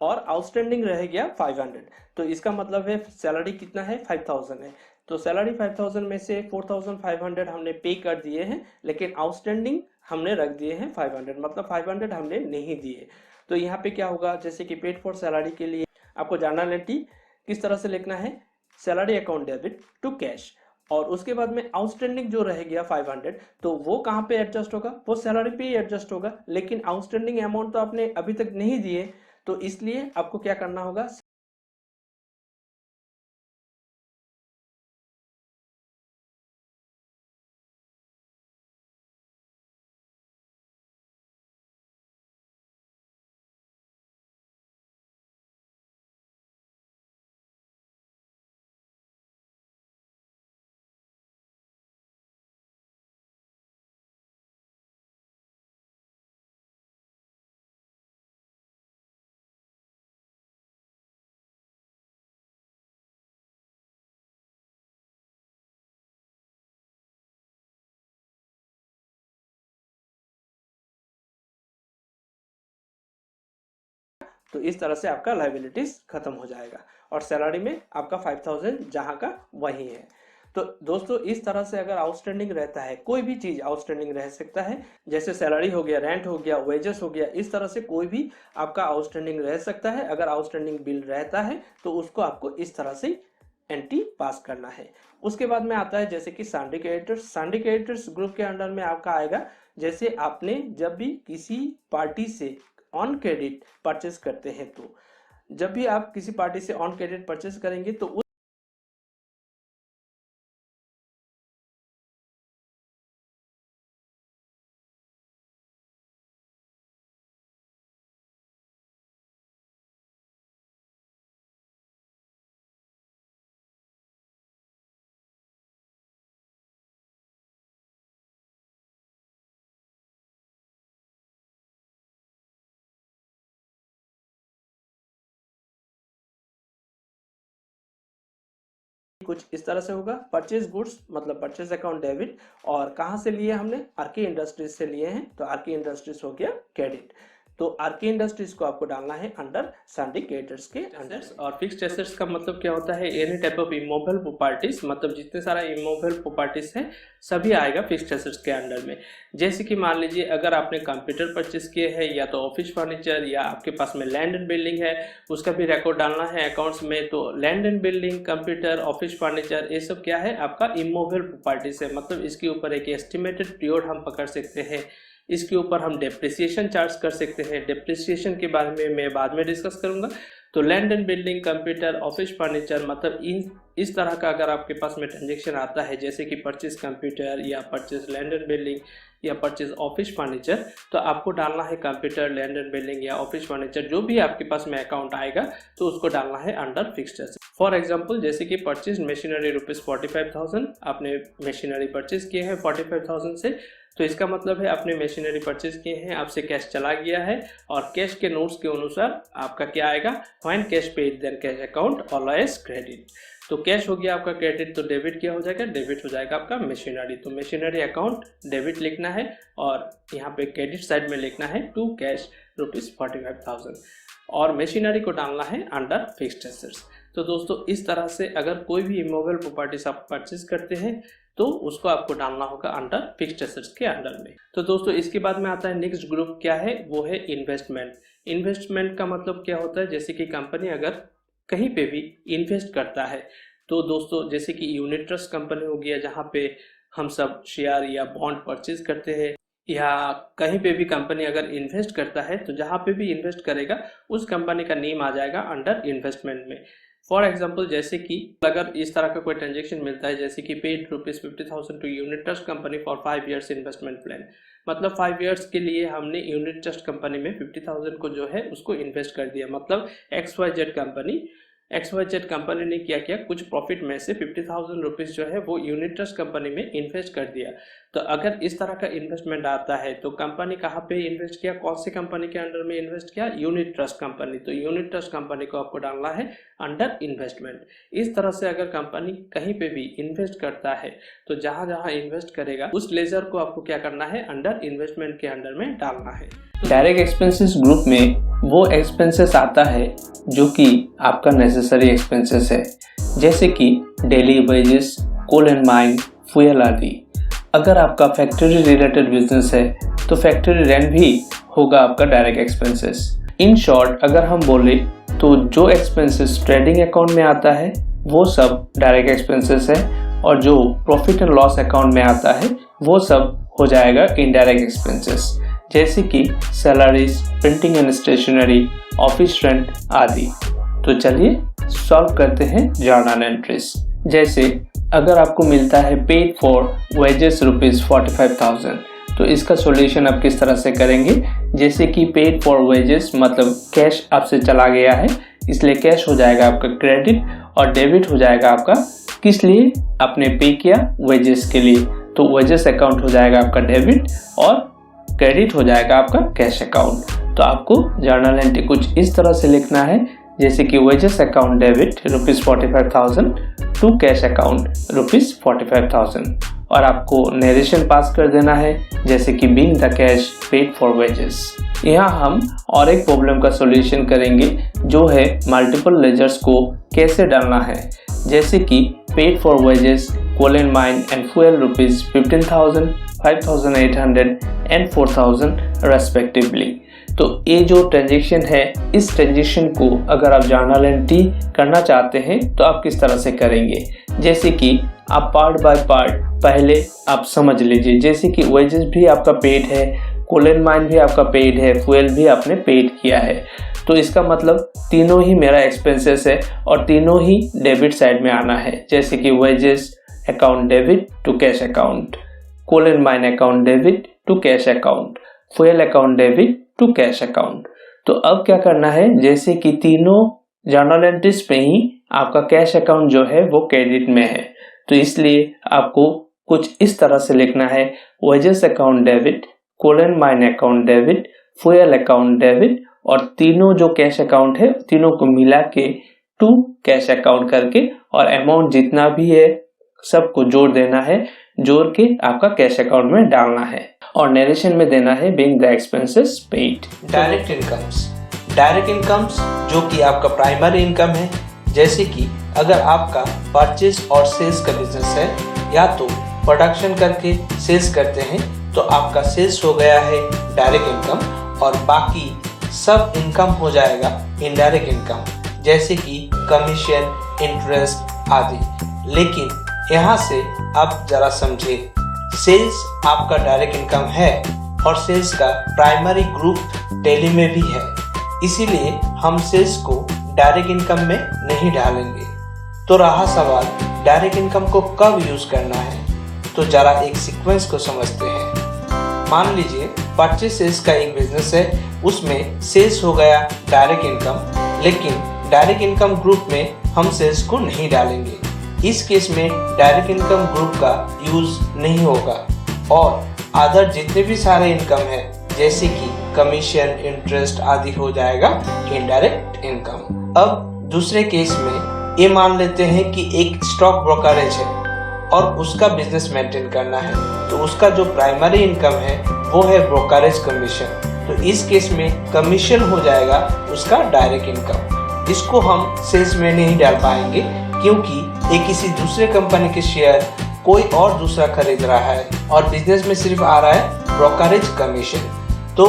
Speaker 1: और आउटस्टैंडिंग रह गया 500। तो इसका मतलब है सैलरी कितना है, 5,000 है। तो सैलरी 5,000 में से 4,500 हमने पे कर दिए हैं, लेकिन आउटस्टैंडिंग हमने रख दिए हैं 500, मतलब 500 हमने नहीं दिए। तो यहाँ पे क्या होगा, जैसे कि पेड फॉर सैलरी के लिए आपको जर्नलिटी किस तरह से लिखना है, salary account debit to cash, और उसके बाद में आउटस्टैंडिंग जो रह गया 500, तो वो कहाँ पे एडजस्ट होगा, वो सैलरी पे ही एडजस्ट होगा। लेकिन आउटस्टैंडिंग अमाउंट तो आपने अभी तक नहीं दिए, तो इसलिए आपको क्या करना होगा, तो इस तरह से आपका लाइबिलिटीज खत्म हो जाएगा और सैलरी में आपका 5,000 जहां का वही है। तो दोस्तों इस तरह से अगर आउटस्टैंडिंग रहता है, कोई भी चीज आउटस्टैंडिंग रह सकता है, जैसे सैलरी हो गया, रेंट हो गया, वेजेस हो गया, इस तरह से कोई भी आपका आउटस्टैंडिंग रह सकता है। अगर आउटस्टैंडिंग बिल रहता है तो उसको आपको इस तरह से एंट्री पास करना है। उसके बाद में आता है जैसे कि Sandy creditors. Sandy creditors group के अंडर में आपका आएगा, जैसे आपने जब भी किसी पार्टी से ऑन क्रेडिट परचेस करते हैं, तो जब भी आप किसी पार्टी से ऑन क्रेडिट परचेस करेंगे तो कुछ इस तरह से होगा, परचेज गुड्स मतलब परचेज अकाउंट डेबिट, और कहां से लिए हमने, आरके इंडस्ट्रीज से लिए हैं, तो आरके इंडस्ट्रीज हो गया क्रेडिट। तो आरके इंडस्ट्रीज को आपको डालना है अंडर सैंडी क्रेडिटर्स के अंडर। और फिक्स्ड एसेट्स का मतलब क्या होता है, any type of immovable properties, मतलब जितने सारा इमोबल प्रॉपर्टीज है सभी आएगा फिक्स्ड एसेट्स के अंडर में। जैसे कि मान लीजिए अगर आपने कंप्यूटर परचेज किए हैं या तो ऑफिस फर्नीचर, या आपके पास में लैंड एंड बिल्डिंग है, उसका भी रिकॉर्ड डालना है अकाउंट्स में। तो land and building, computer, office furniture, ये सब क्या है, आपका इमोबल प्रॉपर्टीज है। मतलब इसके ऊपर एक एस्टिमेटेड पीरियड हम पकड़ सकते हैं, इसके ऊपर हम डेप्रिसिएशन चार्ज कर सकते हैं। डेप्रिसिएशन के बारे में मैं बाद में डिस्कस करूंगा। तो land and building, computer, office furniture, मतलब इस तरह का अगर आपके पास में ट्रांजेक्शन आता है, जैसे कि परचेज कंप्यूटर या परचेज लैंड एंड बिल्डिंग या परचेज ऑफिस फर्नीचर, तो आपको डालना है कंप्यूटर, लैंड एंड बिल्डिंग या ऑफिस फर्नीचर, जो भी आपके पास में अकाउंट आएगा तो उसको डालना है under fixed asset. For example जैसे कि परचेज मशीनरी ₹45,000, आपने मशीनरी परचेज किए हैं 45,000 से, तो इसका मतलब है आपने मशीनरी परचेज किए हैं, आपसे कैश चला गया है, और कैश के नोट्स के अनुसार आपका क्या आएगा, when cash paid then cash account always credit. तो कैश हो गया आपका क्रेडिट, तो डेबिट क्या हो जाएगा, डेबिट हो जाएगा आपका मशीनरी। तो मशीनरी अकाउंट डेबिट लिखना है, और यहाँ पे क्रेडिट साइड में लिखना है टू कैश ₹45,000, और मशीनरी को डालना है अंडर फिक्स्ड एसेट्स। तो दोस्तों इस तरह से अगर कोई भी इमोबल प्रॉपर्टीज आप परचेज करते हैं तो उसको आपको डालना होगा अंडर फिक्स्ड एसेट्स के अंडर में। तो दोस्तों इसके बाद में आता है नेक्स्ट ग्रुप, क्या है, वो है इन्वेस्टमेंट। इन्वेस्टमेंट का मतलब क्या होता है, जैसे कि कंपनी अगर कहीं पे भी इन्वेस्ट करता है, तो दोस्तों जैसे कि यूनिट ट्रस्ट कंपनी हो गया, जहाँ पे हम सब शेयर या बॉन्ड परचेज करते हैं, या कहीं पे भी कंपनी अगर इन्वेस्ट करता है, तो जहाँ पे भी इन्वेस्ट करेगा उस कंपनी का नेम आ जाएगा अंडर इन्वेस्टमेंट में। फॉर एग्जाम्पल जैसे कि अगर इस तरह का कोई ट्रांजेक्शन मिलता है, जैसे कि paid ₹50,000 to unit trust company for 5 years investment plan, मतलब 5 years के लिए हमने यूनिट ट्रस्ट कंपनी में 50,000 को जो है उसको इन्वेस्ट कर दिया। मतलब XYZ कंपनी XYZ कंपनी ने क्या किया, कुछ प्रॉफिट में से 50,000 रुपीज जो है वो यूनिट ट्रस्ट कंपनी में इन्वेस्ट कर दिया। तो अगर इस तरह का इन्वेस्टमेंट आता है तो कंपनी कहाँ पे इन्वेस्ट किया, कौन सी कंपनी के अंडर में इन्वेस्ट किया, यूनिट ट्रस्ट कंपनी। तो यूनिट ट्रस्ट कंपनी को आपको डालना है अंडर इन्वेस्टमेंट। इस तरह से अगर कंपनी कहीं पे भी इन्वेस्ट करता है तो जहां जहां इन्वेस्ट करेगा उस लेजर को आपको क्या करना है, अंडर इन्वेस्टमेंट के अंडर में डालना है।
Speaker 2: डायरेक्ट एक्सपेंसेस ग्रुप में वो एक्सपेंसेस आता है जो कि आपका नेसेसरी एक्सपेंसेस है, जैसे कि daily wages, coal and mine, fuel आदि। अगर आपका फैक्ट्री रिलेटेड बिजनेस है तो फैक्ट्री रेंट भी होगा आपका डायरेक्ट एक्सपेंसेस। इन शॉर्ट अगर हम बोले तो जो एक्सपेंसेस ट्रेडिंग अकाउंट में आता है वो सब डायरेक्ट एक्सपेंसेस है, और जो प्रॉफिट एंड लॉस अकाउंट में आता है वो सब हो जाएगा इनडायरेक्ट एक्सपेंसेस, जैसे कि salaries, printing and stationery, office rent आदि। तो चलिए सॉल्व करते हैं जर्नल एंट्रीज। जैसे अगर आपको मिलता है पेड फॉर वेजेस ₹45,000, तो इसका सॉल्यूशन आप किस तरह से करेंगे। जैसे कि पेड फॉर वेजेस मतलब कैश आपसे चला गया है, इसलिए कैश हो जाएगा आपका क्रेडिट, और डेबिट हो जाएगा आपका किस लिए, आपने पे किया वेजेस के लिए, तो वेजेस अकाउंट हो जाएगा आपका डेबिट और क्रेडिट हो जाएगा आपका कैश अकाउंट। तो आपको जर्नल एंट्री कुछ इस तरह से लिखना है, जैसे कि wages account debit ₹45,000 to cash account ₹45,000, और आपको नरेशन पास कर देना है, जैसे कि being the cash paid for wages. यहाँ हम और एक प्रॉब्लम का सॉल्यूशन करेंगे जो है मल्टीपल लेजर्स को कैसे डालना है, जैसे कि paid for wages, coal and mine and fuel ₹15,000, 5,800 and 4,000 respectively. तो ये जो ट्रांजेक्शन है, इस ट्रांजेक्शन को अगर आप जर्नल एंट्री करना चाहते हैं तो आप किस तरह से करेंगे, जैसे कि आप पार्ट बाय पार्ट पहले आप समझ लीजिए। जैसे कि वेजेस भी आपका पेड है, कोल एंड माइन भी आपका पेड है, फ्यूल भी आपने पेड किया है, तो इसका मतलब तीनों ही मेरा एक्सपेंसेस है और तीनों ही डेबिट साइड में आना है। जैसे कि wages account debit to cash account, coal and mine account debit to cash account, fuel account debit to cash account. तो अब क्या करना है, जैसे कि तीनों जर्नल एंट्रीज पे ही आपका कैश अकाउंट जो है वो क्रेडिट में है, तो इसलिए आपको कुछ इस तरह से लिखना है, wages account debit, coal and mine account debit, fuel account debit, और तीनों जो कैश अकाउंट है तीनों को मिला के टू कैश अकाउंट करके, और अमाउंट जितना भी है सबको जोड़ देना है, जोड़ के आपका कैश अकाउंट में डालना है, और नरेशन में देना है being the expenses paid.
Speaker 3: Direct incomes जो कि आपका प्राइमरी इनकम है, जैसे कि अगर आपका परचेज और सेल्स का बिजनेस है, या तो प्रोडक्शन करके सेल्स करते हैं तो आपका सेल्स हो गया है डायरेक्ट इनकम, और बाकी सब इनकम हो जाएगा इनडायरेक्ट इनकम, जैसे कि कमीशन, इंटरेस्ट आदि। लेकिन यहाँ से आप जरा समझे, सेल्स आपका डायरेक्ट इनकम है और सेल्स का प्राइमरी ग्रुप टैली में भी है, इसीलिए हम सेल्स को डायरेक्ट इनकम में नहीं डालेंगे। तो रहा सवाल डायरेक्ट इनकम को कब यूज करना है, तो जरा एक सीक्वेंस को समझते हैं। मान लीजिए परचेज सेल्स का एक बिजनेस है, उसमें सेल्स हो गया डायरेक्ट इनकम, लेकिन डायरेक्ट इनकम ग्रुप में हम सेल्स को नहीं डालेंगे। इस केस में डायरेक्ट इनकम ग्रुप का यूज नहीं होगा, और अदर जितने भी सारे इनकम है जैसे कि कमीशन, इंटरेस्ट आदि हो जाएगा इनडायरेक्ट इनकम। अब दूसरे केस में ये मान लेते हैं कि एक स्टॉक ब्रोकरेज है और उसका बिजनेस मेंटेन करना है, तो उसका जो प्राइमरी इनकम है वो है ब्रोकरेज कमीशन, तो इस केस में कमीशन हो जाएगा उसका डायरेक्ट इनकम। इसको हम सेल्स में नहीं डाल पाएंगे क्योंकि ये किसी दूसरे कंपनी के शेयर कोई और दूसरा खरीद रहा है और बिजनेस में सिर्फ आ रहा है ब्रोकरेज कमीशन, तो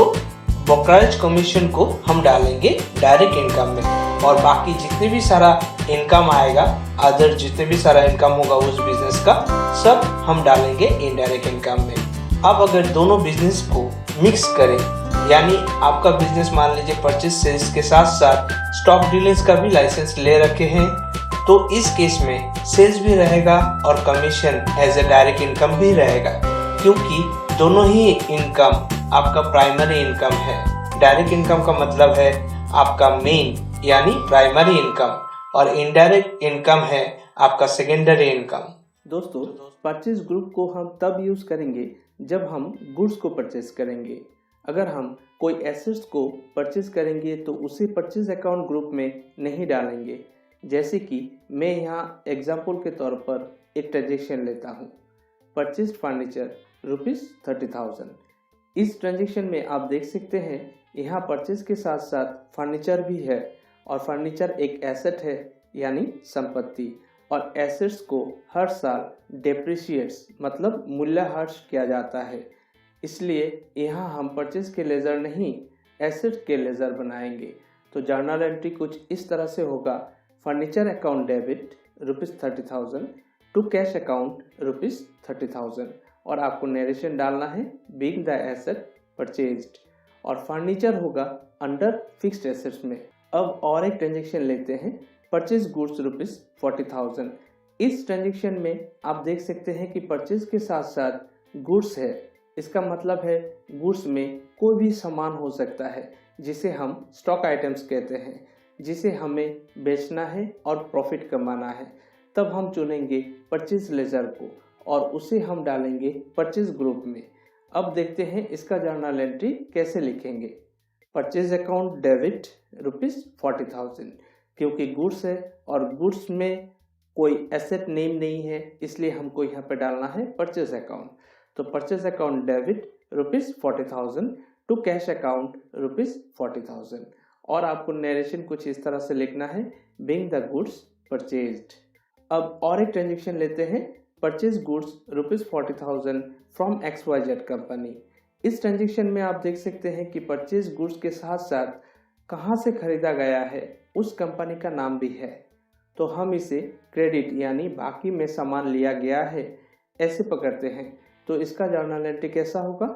Speaker 3: ब्रोकरेज कमीशन को हम डालेंगे डायरेक्ट इनकम में, और बाकी जितने भी सारा इनकम आएगा, अदर जितने भी सारा इनकम होगा उस बिजनेस का, सब हम डालेंगे इनडायरेक्ट इनकम में। अब अगर दोनों बिजनेस को मिक्स करें, यानी आपका बिजनेस मान लीजिए परचेज सेल्स के साथ साथ स्टॉक डीलिंग्स का भी लाइसेंस ले रखे हैं, तो इस केस में सेल्स भी रहेगा और commission as a direct income भी रहेगा, क्योंकि दोनों ही इनकम आपका प्राइमरी इनकम है। डायरेक्ट इनकम का मतलब है आपका मेन यानी प्राइमरी इनकम, और इनडायरेक्ट इनकम है आपका सेकेंडरी इनकम।
Speaker 1: दोस्तों, परचेज ग्रुप को हम तब यूज करेंगे जब हम गुड्स को परचेज करेंगे। अगर हम कोई एसेट्स को परचेज करेंगे तो उसे परचेज अकाउंट ग्रुप में नहीं डालेंगे। जैसे कि मैं यहाँ एग्जाम्पल के तौर पर एक ट्रांजेक्शन लेता हूँ, परचेज फर्नीचर ₹30,000। इस ट्रांजेक्शन में आप देख सकते हैं यहाँ परचेज के साथ साथ फर्नीचर भी है, और फर्नीचर एक एसेट है यानी संपत्ति, और एसेट्स को हर साल डेप्रिशिएट्स मतलब मूल्यह्रास किया जाता है। इसलिए यहाँ हम परचेज के लेजर नहीं एसेट के लेजर बनाएंगे। तो जर्नल एंट्री कुछ इस तरह से होगा, furniture account debit ₹30,000 to cash account ₹30,000, और आपको नरेशन डालना है बीइंग द एसेट परचेज्ड, और फर्नीचर होगा अंडर फिक्स्ड एसेट्स में। अब और एक ट्रांजेक्शन लेते हैं, परचेज गुड्स ₹40,000। इस ट्रांजेक्शन में आप देख सकते हैं कि परचेज के साथ साथ गुड्स है। इसका मतलब है गुड्स में कोई भी सामान हो सकता है जिसे हम स्टॉक आइटम्स कहते हैं, जिसे हमें बेचना है और प्रॉफिट कमाना है। तब हम चुनेंगे परचेज लेजर को और उसे हम डालेंगे परचेज ग्रुप में। अब देखते हैं इसका जर्नल एंट्री कैसे लिखेंगे। परचेज अकाउंट डेबिट ₹40,000, क्योंकि गुड्स है और गुड्स में कोई एसेट नेम नहीं है, इसलिए हमको यहाँ पे डालना है परचेज अकाउंट। तो purchase account debit ₹40,000 to cash account ₹40,000, और आपको नरेशन कुछ इस तरह से लिखना है बीइंग द गुड्स परचेज्ड। अब और एक ट्रांजेक्शन लेते हैं, purchase goods ₹40,000 from XYZ company. इस ट्रांजेक्शन में आप देख सकते हैं कि परचेज गुड्स के साथ साथ कहाँ से खरीदा गया है उस कंपनी का नाम भी है। तो हम इसे क्रेडिट यानी बाकी में सामान लिया गया है ऐसे पकड़ते हैं। तो इसका जर्नल एंट्री कैसा होगा,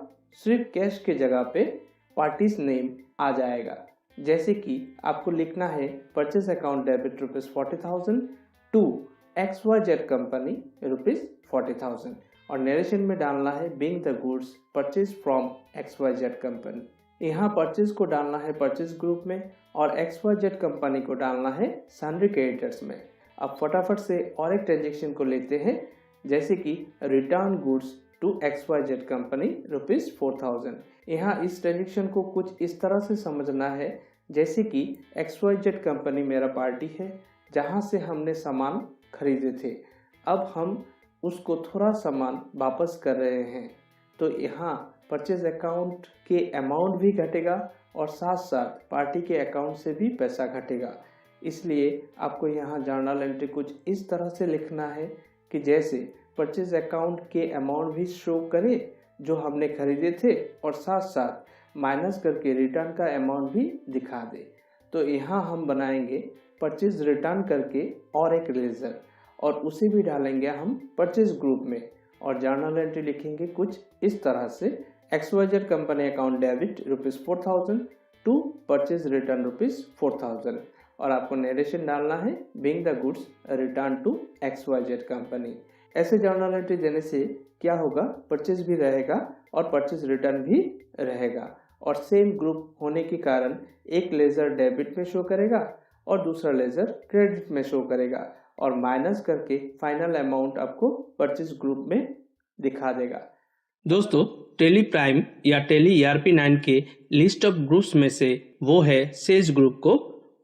Speaker 1: सिर्फ कैश के जगह पे पार्टीज नेम आ जाएगा। जैसे कि आपको लिखना है purchase account debit ₹40,000 to XYZ company ₹40,000, और नरेशन में डालना है being the goods purchase from XYZ company. यहाँ परचेज को डालना है परचेज ग्रुप में और XYZ कंपनी को डालना है सन्ड्री क्रेडिटर्स में। अब फटाफट से और एक ट्रांजेक्शन को लेते हैं, जैसे कि return goods to XYZ company ₹4,000। यहाँ इस ट्रांजेक्शन को कुछ इस तरह से समझना है जैसे कि XYZ कंपनी मेरा पार्टी है जहाँ से हमने सामान खरीदे थे। अब हम उसको थोड़ा सामान वापस कर रहे हैं, तो यहाँ परचेज अकाउंट के अमाउंट भी घटेगा और साथ साथ पार्टी के अकाउंट से भी पैसा घटेगा। इसलिए आपको यहाँ जर्नल एंट्री कुछ इस तरह से लिखना है कि जैसे परचेज अकाउंट के अमाउंट भी शो करे जो हमने खरीदे थे और साथ साथ माइनस करके रिटर्न का अमाउंट भी दिखा दे। तो यहाँ हम बनाएंगे परचेज रिटर्न करके और एक लेजर, और उसे भी डालेंगे हम परचेज ग्रुप में, और जर्नल एंट्री लिखेंगे कुछ इस तरह से, XYZ company account debit ₹4,000 to purchase return ₹4,000, और आपको नरेशन डालना है being the goods return to XYZ company. ऐसे जर्नल एंट्री देने से क्या होगा, परचेज भी रहेगा और परचेज रिटर्न भी रहेगा, और सेम ग्रुप होने के कारण एक लेजर डेबिट में शो करेगा और दूसरा लेजर क्रेडिट में शो करेगा, और माइनस करके फाइनल अमाउंट आपको परचेज ग्रुप में दिखा देगा।
Speaker 2: दोस्तों, टेली प्राइम या टेली ERP9 के लिस्ट ऑफ ग्रुप्स में से वो है सेल्स ग्रुप को,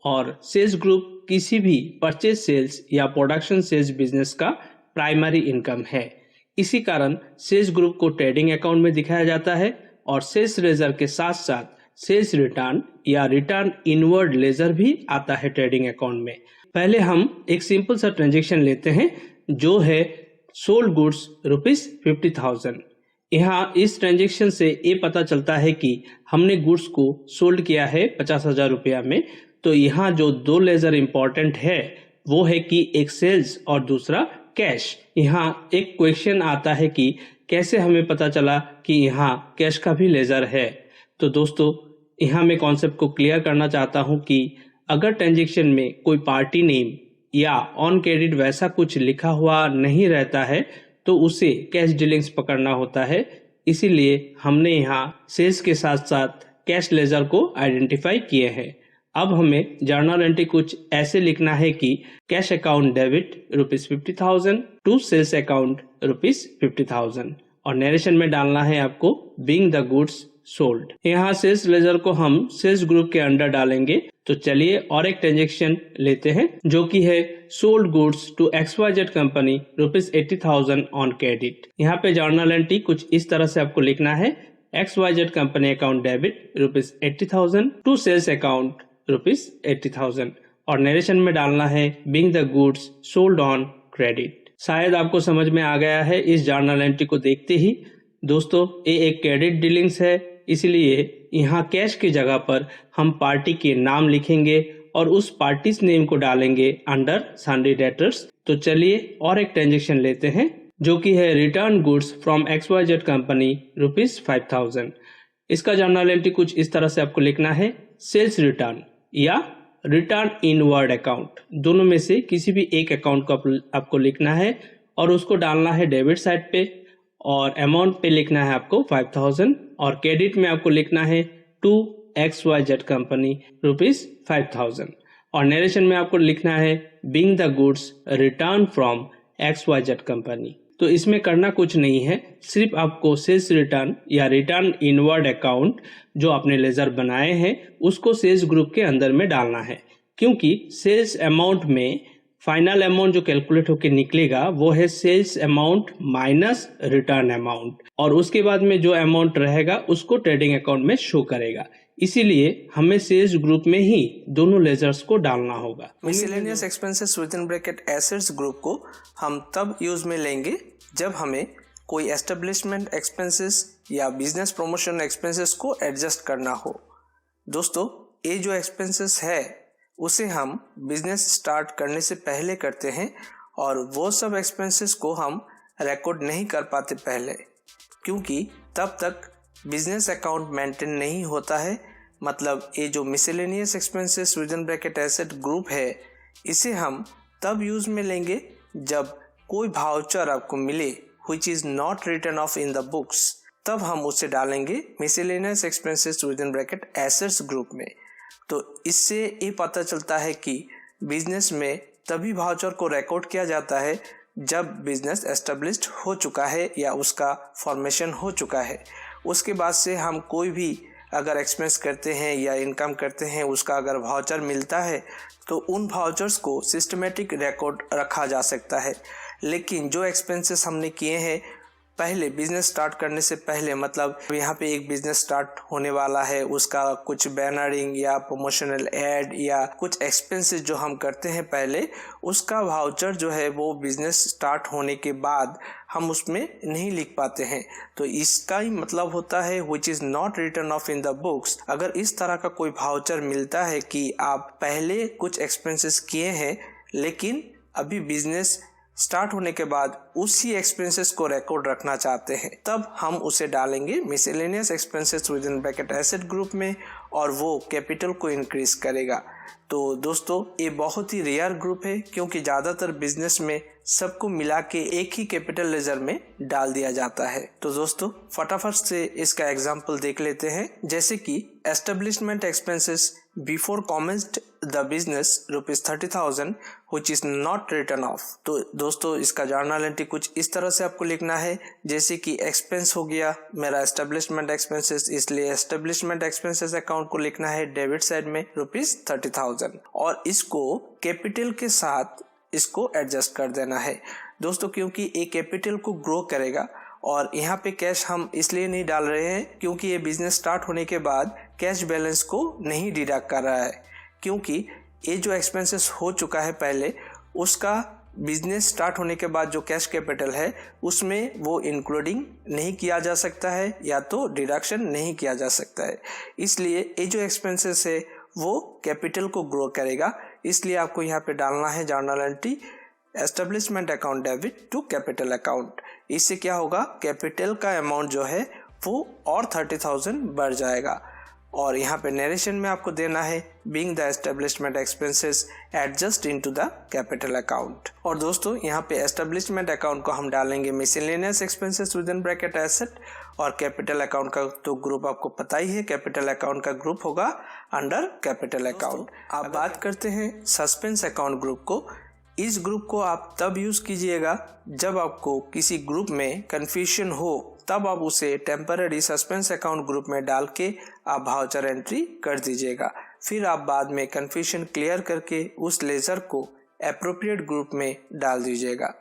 Speaker 2: और सेल्स ग्रुप किसी भी परचेज सेल्स या प्रोडक्शन सेल्स बिजनेस का प्राइमरी इनकम है। इसी कारण सेल्स ग्रुप को ट्रेडिंग अकाउंट में दिखाया जाता है, और सेल्स लेजर के साथ साथ सेल्स रिटर्न या रिटर्न इनवर्ड लेजर भी आता है ट्रेडिंग अकाउंट में। पहले हम एक सिंपल सा ट्रांजेक्शन लेते हैं जो है सोल्ड गुड्स ₹50,000। यहाँ इस ट्रांजेक्शन से ये पता चलता है कि हमने गुड्स को सोल्ड किया है 50,000 रुपया में। तो यहाँ जो दो लेजर इंपॉर्टेंट है वो है कि एक सेल्स और दूसरा कैश। यहाँ एक क्वेश्चन आता है कि कैसे हमें पता चला कि यहाँ कैश का भी लेजर है। तो दोस्तों, यहाँ मैं कॉन्सेप्ट को क्लियर करना चाहता हूँ कि अगर ट्रांजेक्शन में कोई पार्टी नेम या ऑन क्रेडिट वैसा कुछ लिखा हुआ नहीं रहता है तो उसे कैश डीलिंग्स पकड़ना होता है। इसीलिए हमने यहाँ सेल्स के साथ साथ कैश लेजर को आइडेंटिफाई किए हैं।
Speaker 1: अब हमें जर्नल एंट्री कुछ ऐसे लिखना है कि cash account debit ₹50,000 to sales account ₹50,000 और नरेशन में डालना है आपको बीइंग द गुड्स सोल्ड। यहाँ सेल्स लेजर को हम सेल्स ग्रुप के अंडर डालेंगे। तो चलिए और एक ट्रांजेक्शन लेते हैं जो कि है sold goods to XYZ company ₹80,000 on credit. यहाँ पे जर्नल एंट्री कुछ इस तरह से आपको लिखना है XYZ company account debit ₹80,000 to sales account ₹80,000 और नरेशन में डालना है being the goods sold on credit. शायद आपको समझ में आ गया है इस जर्नल एंट्री को देखते ही। दोस्तों ये एक क्रेडिट डीलिंग्स है, इसलिए यहाँ कैश की जगह पर हम पार्टी के नाम लिखेंगे और उस पार्टीज नेम को डालेंगे अंडर सन्ड्री डेटर्स। तो चलिए और एक ट्रांजेक्शन लेते हैं जो कि है return goods from XYZ company ₹5,000। इसका जर्नल एंट्री कुछ इस तरह से आपको लिखना है सेल्स रिटर्न या रिटर्न इनवर्ड अकाउंट, दोनों में से किसी भी एक अकाउंट को आपको लिखना है और उसको डालना है डेबिट साइड पे और अमाउंट पे लिखना है आपको 5,000 और क्रेडिट में आपको लिखना है टू XYZ कंपनी ₹5,000 और नरेशन में आपको लिखना है being the goods return from XYZ company. तो इसमें करना कुछ नहीं है, सिर्फ आपको सेल्स रिटर्न या रिटर्न इनवर्ड अकाउंट जो आपने लेजर बनाए हैं उसको सेल्स ग्रुप के अंदर में डालना है, क्योंकि सेल्स अमाउंट में फाइनल अमाउंट जो कैलकुलेट होकर निकलेगा वो है sales amount minus return amount और उसके बाद में जो अमाउंट रहेगा उसको ट्रेडिंग अकाउंट में शो करेगा। इसीलिए हमें सेल्स ग्रुप में ही दोनों लेजर्स को डालना होगा।
Speaker 4: Miscellaneous expenses with in bracket assets group को हम तब यूज में लेंगे जब हमें कोई एस्टेब्लिशमेंट एक्सपेंसेस या बिजनेस प्रमोशन एक्सपेंसेस को एडजस्ट करना हो। दोस्तों ये जो एक्सपेंसेस है उसे हम बिजनेस स्टार्ट करने से पहले करते हैं और वो सब एक्सपेंसेस को हम रिकॉर्ड नहीं कर पाते पहले, क्योंकि तब तक बिजनेस अकाउंट मेंटेन नहीं होता है। मतलब ये जो miscellaneous expenses with in bracket asset group है इसे हम तब यूज में लेंगे जब कोई वाउचर आपको मिले which is not written off in the books, तब हम उसे डालेंगे miscellaneous expenses with in bracket assets group में। तो इससे ये पता चलता है कि बिजनेस में तभी वाउचर को रिकॉर्ड किया जाता है जब बिजनेस एस्टेब्लिश्ड हो चुका है या उसका फॉर्मेशन हो चुका है। उसके बाद से हम कोई भी अगर एक्सपेंस करते हैं या इनकम करते हैं उसका अगर वाउचर मिलता है तो उन वाउचर्स को सिस्टमेटिक रिकॉर्ड रखा जा सकता है। लेकिन जो एक्सपेंसेस हमने किए हैं पहले बिजनेस स्टार्ट करने से पहले, मतलब यहाँ पे एक बिजनेस स्टार्ट होने वाला है, उसका कुछ बैनरिंग या प्रमोशनल एड या कुछ एक्सपेंसेस जो हम करते हैं पहले, उसका वाउचर जो है वो बिजनेस स्टार्ट होने के बाद हम उसमें नहीं लिख पाते हैं। तो इसका ही मतलब होता है which is not written off in the books. अगर इस तरह का कोई वाउचर मिलता है कि आप पहले कुछ एक्सपेंसेस किए हैं लेकिन अभी बिजनेस स्टार्ट होने के बाद उसी एक्सपेंसेस को रिकॉर्ड रखना चाहते हैं, तब हम उसे डालेंगे miscellaneous expenses with in bracket asset group में और वो कैपिटल को इंक्रीज करेगा। तो दोस्तों ये बहुत ही रेयर ग्रुप है क्योंकि ज़्यादातर बिजनेस में सबको मिला के एक ही कैपिटल लेजर में डाल दिया जाता है। तो दोस्तों फटाफट से इसका एग्जाम्पल देख लेते हैं, जैसे कि establishment expenses before commenced the business ₹30,000 which is not written off। तो दोस्तों इसका जर्नल एंट्री कुछ इस तरह से आपको लिखना है, जैसे कि एक्सपेंस हो गया मेरा एस्टेब्लिशमेंट एक्सपेंसेस, इसलिए एस्टेब्लिशमेंट एक्सपेंसेस अकाउंट को लिखना है डेबिट साइड में ₹30,000 और इसको कैपिटल के साथ इसको एडजस्ट कर देना है दोस्तों, क्योंकि ये कैपिटल को ग्रो करेगा। और यहाँ पे कैश हम इसलिए नहीं डाल रहे हैं क्योंकि ये बिजनेस स्टार्ट होने के बाद कैश बैलेंस को नहीं डिडक्ट कर रहा है, क्योंकि ये जो एक्सपेंसेस हो चुका है पहले उसका बिजनेस स्टार्ट होने के बाद जो कैश कैपिटल है उसमें वो इंक्लूडिंग नहीं किया जा सकता है या तो डिडक्शन नहीं किया जा सकता है। इसलिए ये जो एक्सपेंसेस है वो कैपिटल को ग्रो करेगा, इसलिए आपको यहाँ पे डालना है journal entry establishment account debit to capital account. इससे क्या होगा, कैपिटल का अमाउंट जो है वो और 30,000 बढ़ जाएगा। और यहाँ पे नरेशन में आपको देना है being the establishment expenses adjust into the capital account. और दोस्तों यहाँ पे एस्टेब्लिशमेंट अकाउंट को हम डालेंगे miscellaneous expenses with in bracket asset, और कैपिटल अकाउंट का तो ग्रुप आपको पता ही है, कैपिटल अकाउंट का ग्रुप होगा अंडर कैपिटल अकाउंट। आप बात करते हैं सस्पेंस अकाउंट ग्रुप को। इस ग्रुप को आप तब यूज़ कीजिएगा जब आपको किसी ग्रुप में कन्फ्यूजन हो, तब आप उसे टेम्पररी सस्पेंस अकाउंट ग्रुप में डाल के आप वाउचर एंट्री कर दीजिएगा। फिर आप बाद में कन्फ्यूजन क्लियर करके उस लेजर को एप्रोप्रिएट ग्रुप में डाल दीजिएगा।